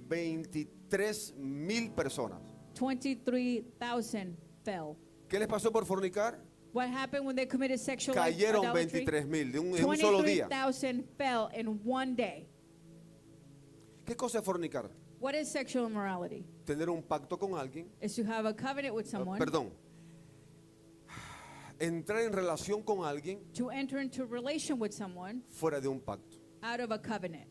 A: 23,000 personas.
B: 23,000 fell.
A: ¿Qué les pasó por fornicar?
B: What happened when they committed sexual
A: Cayeron
B: idolatry?
A: 23,000 en un solo día.
B: 23,000 fell in one day.
A: ¿Qué cosa es fornicar?
B: What is sexual immorality?
A: Tener un pacto con alguien.
B: Is to have a covenant with someone,
A: Perdón. Entrar en relación con alguien
B: to enter into relation with someone
A: fuera de un pacto.
B: out of a covenant.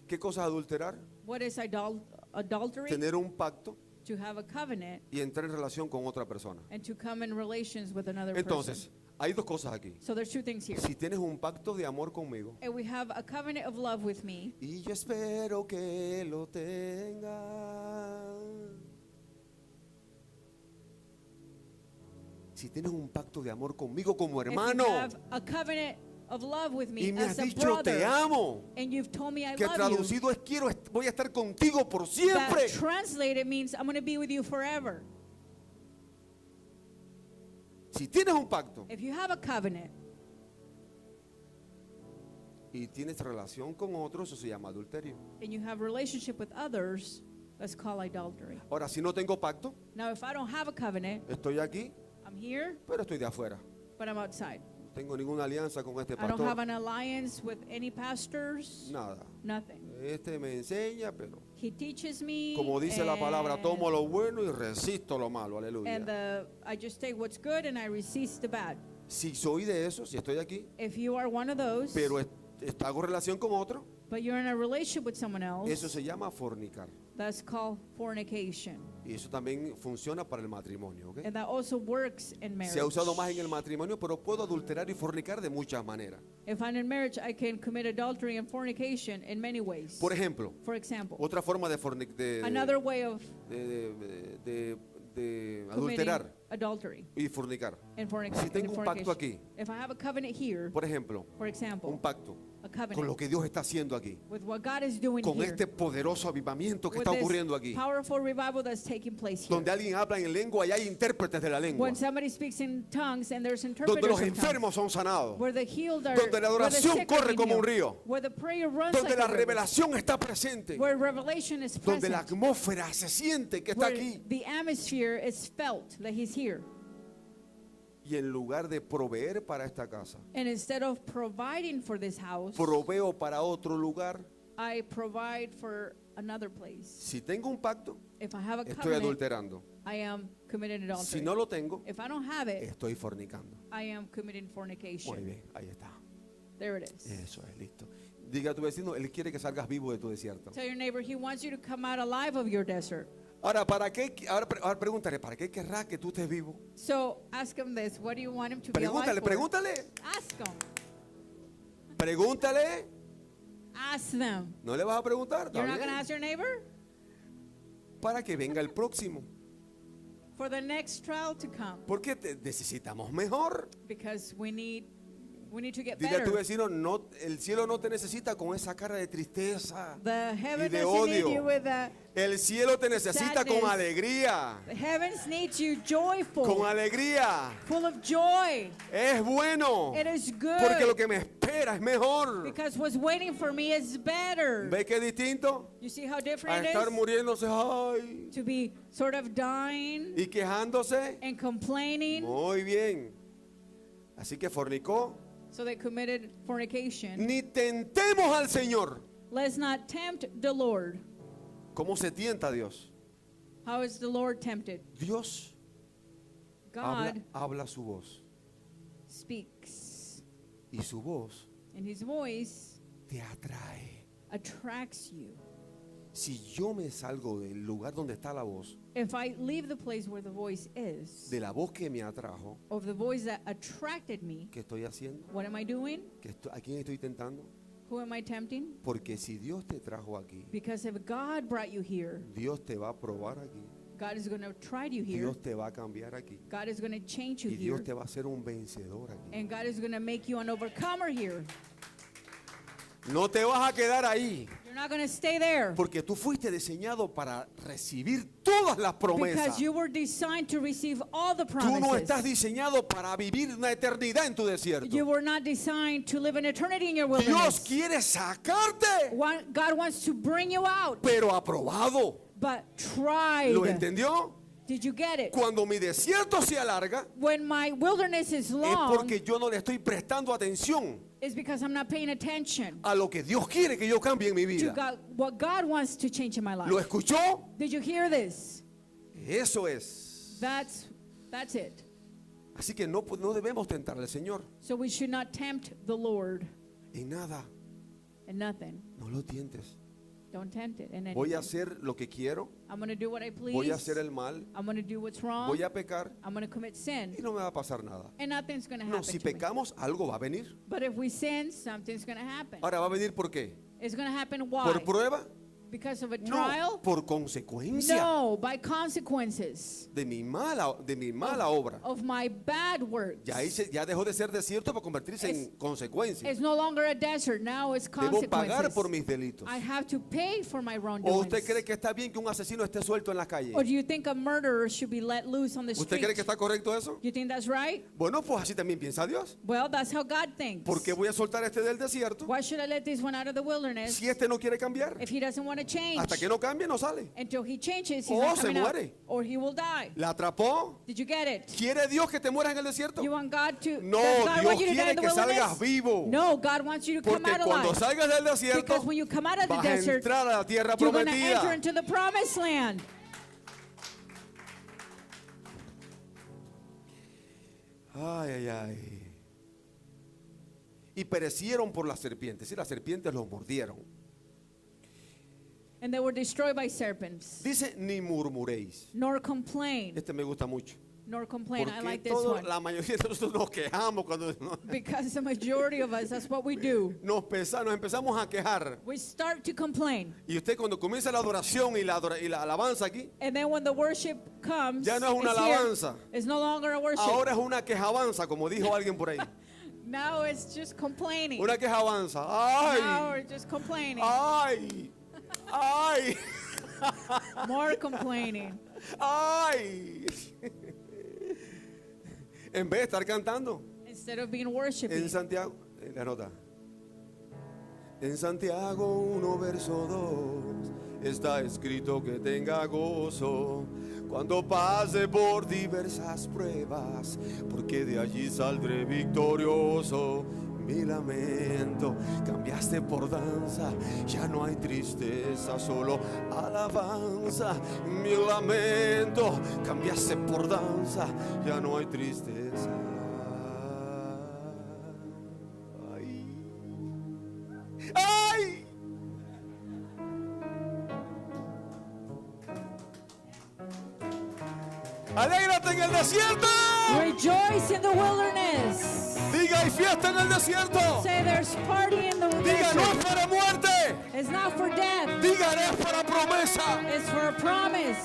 A: ¿Qué cosa es adulterar?
B: What is adultery?
A: Tener un pacto
B: To have a covenant
A: y entrar en relación con otra persona.
B: and to come in relations with another
A: Entonces,
B: person.
A: hay dos cosas aquí.
B: So there's two things here.
A: Si tienes un pacto de amor conmigo,
B: And we have a covenant of love with me,
A: y yo espero que lo tenga. Si tienes un pacto de amor conmigo como
B: if you
A: hermano
B: have a covenant of love with me
A: y me has
B: as a
A: dicho
B: brother,
A: te amo,
B: and you've told me I
A: que
B: love you,
A: traducido es voy a estar contigo por siempre.
B: that translated means I'm going to be with you forever.
A: Si tienes un pacto
B: If you have a covenant
A: y tienes relación con otro, eso se llama adulterio.
B: and you have a relationship with others, that's called idolatry.
A: Ahora, si no tengo pacto,
B: Now, if I don't have a covenant,
A: estoy aquí,
B: I'm here,
A: pero estoy de afuera.
B: but I'm outside.
A: No tengo ninguna alianza con este
B: I don't have
A: pastor.
B: an alliance with any pastors,
A: Nada.
B: nothing.
A: Este me enseña, pero
B: He teaches me,
A: como dice la palabra,
B: and-
A: tomo lo bueno y resisto lo malo. Aleluya.
B: and I just take what's good and I resist the bad.
A: Si soy de eso, si estoy aquí,
B: If you are one of those,
A: pero hago relación con otro,
B: but you're in a relationship with someone else,
A: eso se llama fornicar.
B: that's called fornication.
A: Y eso también funciona para el matrimonio. ¿Ok?
B: And that also works in marriage.
A: Se ha usado más en el matrimonio, pero puedo adulterar y fornicar de muchas maneras.
B: If I'm in marriage, I can commit adultery and fornication in many ways.
A: Por ejemplo,
B: For example,
A: otra forma de, fornic-
B: another way of
A: de
B: committing
A: adulterar
B: adultery
A: y fornicar.
B: and
A: Si tengo un pacto aquí,
B: If I have a covenant here,
A: por ejemplo,
B: for example,
A: un pacto
B: a
A: con lo
B: covenant
A: que Dios está haciendo aquí,
B: with what God is doing
A: con
B: here,
A: este poderoso avivamiento que
B: with
A: está
B: this
A: ocurriendo aquí,
B: powerful revival that's taking place here.
A: donde alguien habla en lengua y hay intérpretes de la lengua,
B: When somebody speaks in tongues and there's
A: donde
B: interpreters
A: los
B: of tongues,
A: enfermos son sanados,
B: where the healed are,
A: donde la
B: where the
A: adoración
B: sick are
A: corre
B: being
A: como un
B: healed,
A: río,
B: where the prayer runs
A: donde
B: like
A: la
B: a river,
A: revelación está presente,
B: where revelation is
A: donde la
B: present,
A: atmósfera se siente que está
B: where
A: aquí.
B: the atmosphere is felt that he's here.
A: Y en lugar de proveer para esta casa,
B: And instead of providing for this house,
A: proveo para otro lugar.
B: I provide for another place.
A: Si tengo un pacto,
B: If I have a
A: estoy
B: covenant,
A: adulterando.
B: I am committing adultery.
A: Si no lo tengo,
B: If I don't have it,
A: estoy fornicando.
B: I am committing
A: Muy
B: fornication.
A: bien, ahí está.
B: There it is.
A: Eso es, listo. Diga a tu vecino, él quiere que salgas vivo de tu desierto.
B: Tell your neighbor he wants you to come out alive of your desert.
A: Ahora, ahora pregúntale, ¿para qué querrá que tú estés vivo?
B: So ask him this. What do you want him to be alive for?
A: Pregúntale.
B: Ask him.
A: Pregúntale.
B: Ask them.
A: No le vas a preguntar, ¿está
B: You're not
A: bien?
B: going to ask your neighbor?
A: Para que venga el próximo.
B: For the next trial to come.
A: Porque necesitamos mejor.
B: Because we need to get
A: Dile a tu
B: better.
A: vecino, no, el cielo no te necesita con esa cara de tristeza
B: The
A: y
B: heaven
A: de
B: doesn't need
A: odio.
B: you with that.
A: El cielo te necesita con
B: sadness.
A: alegría.
B: The heavens need you joyful,
A: Con alegría.
B: full of joy.
A: Es bueno.
B: It is good.
A: Porque lo que me espera es mejor.
B: Because what's waiting for me is better.
A: ¿Ve qué es distinto?
B: You see how
A: A
B: different it
A: estar
B: is?
A: muriéndose ay,
B: To be sort of dying
A: y quejándose.
B: and complaining.
A: Muy bien. Así que fornicó.
B: So they committed fornication.
A: Ni tentemos al Señor.
B: Let's not tempt the Lord.
A: ¿Cómo se tienta Dios?
B: How is the Lord tempted?
A: Dios
B: God
A: habla su voz.
B: speaks,
A: Y su voz
B: and his voice
A: te atrae.
B: attracts you.
A: si yo me salgo del lugar donde está la voz,
B: if I leave the place where the voice is,
A: de la voz que me atrajo,
B: of the voice that attracted me,
A: ¿qué estoy haciendo?
B: what am I doing?
A: ¿A quién estoy tentando?
B: Who am I tempting?
A: Porque si Dios te trajo aquí,
B: Because if God brought you here,
A: Dios te va a probar aquí,
B: God is going to try you here.
A: Dios te va a cambiar aquí,
B: God is going to change you
A: y Dios
B: here.
A: te va a hacer un vencedor aquí.
B: And God is going to make you an overcomer here.
A: No te vas a quedar ahí,
B: You're not going to stay there.
A: porque tú fuiste diseñado para recibir todas las promesas.
B: Because you were designed to receive all the
A: Tú no estás
B: promises.
A: diseñado para vivir una eternidad en tu desierto.
B: You were not designed to live an eternity in your
A: Dios
B: wilderness.
A: quiere sacarte,
B: God wants to bring you out,
A: pero aprobado.
B: but tried.
A: ¿Lo entendió?
B: Did you get it?
A: Cuando mi desierto se alarga,
B: When my wilderness is
A: es
B: long,
A: porque yo no le estoy prestando atención
B: it's because I'm not paying attention
A: a lo que Dios quiere que yo cambie en mi
B: to
A: vida.
B: God, what God wants to change in my life.
A: ¿Lo escuchó?
B: Did you hear this?
A: Eso es.
B: That's it.
A: Así que no debemos tentar al Señor
B: So we should not tempt the Lord
A: en nada.
B: in nothing.
A: No lo tientes.
B: Don't tempt it. And
A: Voy a hacer lo que quiero,
B: I'm going to do what I please.
A: voy a hacer el mal,
B: I'm going to do what's wrong.
A: voy a pecar
B: I'm going to commit sin.
A: y no me va a pasar nada.
B: And nothing's going to happen
A: No, si
B: to me.
A: pecamos, algo va a venir.
B: But if we sin, something's going to happen.
A: Ahora va a venir ¿por qué?
B: It's going to happen why?
A: ¿Por prueba?
B: Because of a
A: No,
B: trial?
A: por consecuencia
B: No, by consequences
A: de mi mala obra.
B: of my bad works.
A: Ya dejó de ser desierto para convertirse en consecuencia.
B: It's no longer a desert. Now it's
A: Debo pagar
B: consequences.
A: por mis delitos.
B: I have to pay for my
A: ¿O
B: wrongdoings.
A: usted cree que está bien que un asesino esté suelto en la calle?
B: Or do you think a murderer should be let loose on the
A: ¿Usted
B: street?
A: cree que está correcto eso?
B: You think that's right?
A: Bueno, pues así también piensa Dios.
B: Well, that's how God thinks.
A: ¿Por qué voy a soltar este del desierto
B: Why should I let this one out of the wilderness
A: si este no quiere cambiar?
B: if he doesn't want to change?
A: Hasta que no cambie, no sale.
B: Until he changes, he's
A: O
B: not
A: se
B: coming out.
A: muere.
B: Or he will die.
A: ¿La atrapó?
B: Did you get it?
A: ¿Quiere Dios que te mueras en el desierto?
B: You want God to?
A: No,
B: does God
A: Dios
B: want you to die
A: quiere
B: in the
A: que salgas
B: wilderness?
A: vivo.
B: No, God wants you to come
A: Porque
B: out
A: cuando
B: alive.
A: salgas del desierto,
B: Because when you come out of the
A: vas a
B: desert,
A: entrar a la tierra
B: you're going to enter
A: prometida.
B: into the promised land.
A: Ay, ay, ay. Y perecieron por las serpientes. Y las serpientes los mordieron.
B: And they were destroyed by serpents.
A: Dice, ni murmuréis.
B: Nor complain.
A: Este me gusta mucho.
B: Nor complain. I
A: Porque
B: like this one.
A: la mayoría de nosotros nos quejamos cuando
B: Because the majority of us, that's what we do.
A: nos empezamos a quejar.
B: We start to complain.
A: Y usted cuando comienza la adoración y la alabanza aquí,
B: And then when the worship comes,
A: ya no es una
B: it's here.
A: alabanza.
B: It's no longer a worship.
A: ahora es una quejabanza, como dijo alguien por ahí.
B: Now it's just complaining.
A: Una quejabanza.
B: Now we're
A: Ay,
B: just complaining.
A: ay, ay,
B: More complaining.
A: ay. En vez de estar cantando.
B: Instead of being worshiping.
A: En Santiago, la nota. En Santiago 1 verso 2 está escrito que tenga gozo cuando pase por diversas pruebas, porque de allí saldré victorioso. Mi lamento cambiaste por danza, ya no hay tristeza, solo alabanza. Mi lamento cambiaste por danza, ya no hay tristeza. Ay, ay. Alégrate en el desierto.
B: Rejoice in the wilderness.
A: Diga, hay fiesta en el desierto.
B: Say there's party in the
A: Diga, no es
B: desert.
A: para muerte.
B: It's not for death.
A: Diga, es para promesa.
B: It's for a promise.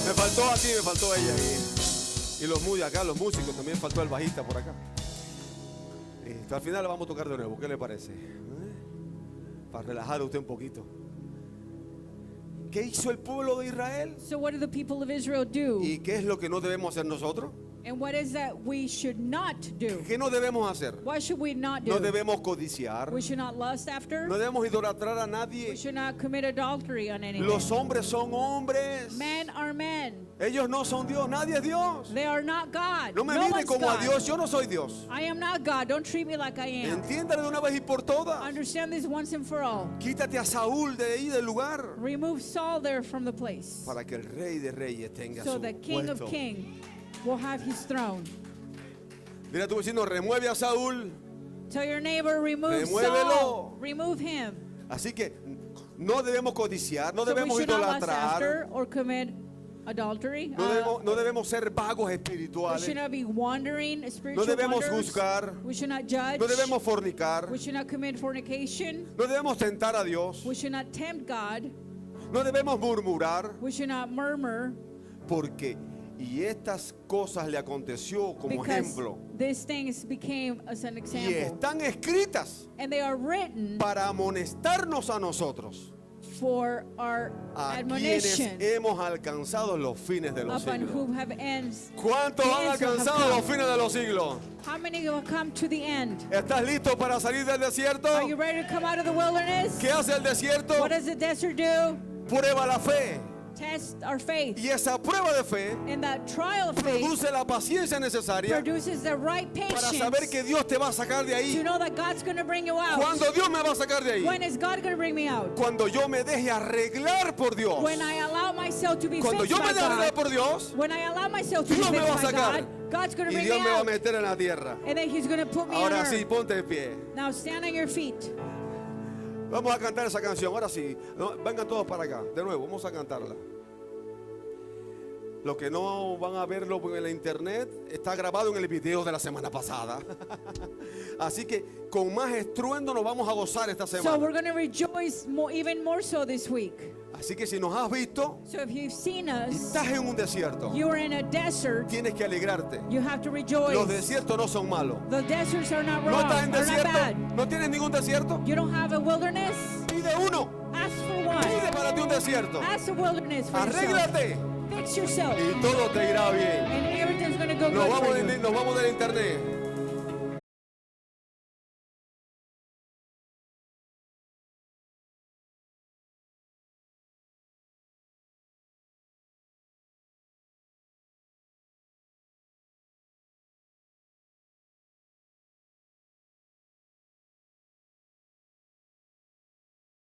A: Me faltó a ti, me faltó a ella. Y los músicos, también faltó el bajista por acá. Al final la vamos a tocar de nuevo, ¿qué le parece? Para relajar a usted un poquito. ¿Qué hizo el pueblo de Israel?
B: So what did the people of Israel do?
A: ¿Y qué es lo que no debemos hacer nosotros?
B: And what is that we should not do?
A: ¿Qué no debemos hacer?
B: What should we not do?
A: No debemos codiciar.
B: We should not lust after.
A: No debemos idolatrar a
B: We
A: nadie.
B: should not commit adultery on anyone.
A: Los hombres son hombres.
B: Men are men.
A: Ellos no son Dios. Nadie es Dios.
B: They are not God.
A: No me
B: No
A: mire
B: one's
A: como a
B: God.
A: Dios. Yo no soy Dios.
B: I am not God. Don't treat me like I am.
A: Entiéndalo de una vez y por todas.
B: Understand this once and for all.
A: Quítate a Saúl de ahí del lugar.
B: Remove Saul there from the place,
A: Para que el rey de reyes tenga
B: so
A: su
B: the King of
A: puesto.
B: Kings will have his throne.
A: Dile a tu vecino, remueve a Saúl.
B: Tell your neighbor, remove
A: Remuévelo.
B: Saul. Remove him.
A: Así que no debemos codiciar, no
B: So we
A: debemos
B: should not lust
A: idolatrar,
B: after or commit adultery.
A: no debemos ser vagos
B: We
A: espirituales,
B: should not be wandering,
A: no
B: spiritual
A: debemos
B: wanders.
A: juzgar,
B: We should not judge.
A: no debemos fornicar,
B: We should not commit fornication.
A: no debemos tentar a Dios,
B: We should not tempt God.
A: no debemos murmurar,
B: We should not murmur,
A: porque y estas cosas le aconteció como
B: because
A: ejemplo
B: these things became as an
A: y
B: example.
A: están escritas
B: And they are written
A: para amonestarnos a nosotros,
B: for our
A: a quienes
B: admonition,
A: hemos alcanzado los fines de los
B: upon
A: siglos.
B: whom have ends.
A: ¿Cuántos han
B: ends have
A: alcanzado
B: come.
A: los fines de los siglos?
B: How many will come to the end?
A: ¿Estás listo para salir del desierto?
B: Are you ready to come out of the wilderness?
A: ¿Qué hace el desierto?
B: What does the desert do?
A: Prueba la fe.
B: Test our faith.
A: Y esa prueba de fe
B: And that trial of faith
A: produce la paciencia necesaria
B: produces the right
A: para
B: patience
A: saber que Dios te va a sacar de
B: to
A: ahí.
B: know that God's going to bring you out.
A: Cuando Dios me va a sacar de ahí.
B: When is God going to bring me out?
A: Cuando yo me deje arreglar por Dios.
B: When I allow myself to be
A: Cuando
B: fixed
A: yo me
B: by
A: deje arreglar
B: God.
A: por Dios,
B: When I allow myself to be
A: Dios me va a
B: fixed by
A: sacar.
B: God, God's going to
A: Y
B: bring
A: Dios
B: me
A: me va a
B: out.
A: meter en la tierra.
B: And then He's going to put me on
A: Ahora
B: earth.
A: sí, ponte de pie.
B: Now stand on your feet.
A: Vamos a cantar esa canción. Ahora sí. No, vengan todos para acá. De nuevo, vamos a cantarla. Los que no van a verlo en la internet, está grabado en el video de la semana pasada. Así que con más estruendo nos vamos a gozar esta
B: So
A: semana.
B: we're going to rejoice more, even more so this week.
A: Así que si nos has visto
B: So if you've seen
A: y
B: us,
A: estás en un desierto,
B: you are in a desert,
A: tienes que alegrarte.
B: you have to rejoice.
A: Los desiertos no son malos.
B: The deserts are not
A: ¿No
B: wrong,
A: estás en
B: are not
A: desierto?
B: bad.
A: ¿No tienes ningún desierto?
B: You don't have a wilderness?
A: Pide uno.
B: Ask for
A: Pide
B: one.
A: para ti un desierto.
B: Ask a wilderness for yourself.
A: Arréglate
B: Fix yourself.
A: y todo te irá bien.
B: And everything's going to go
A: Nos
B: good for you.
A: vamos del internet.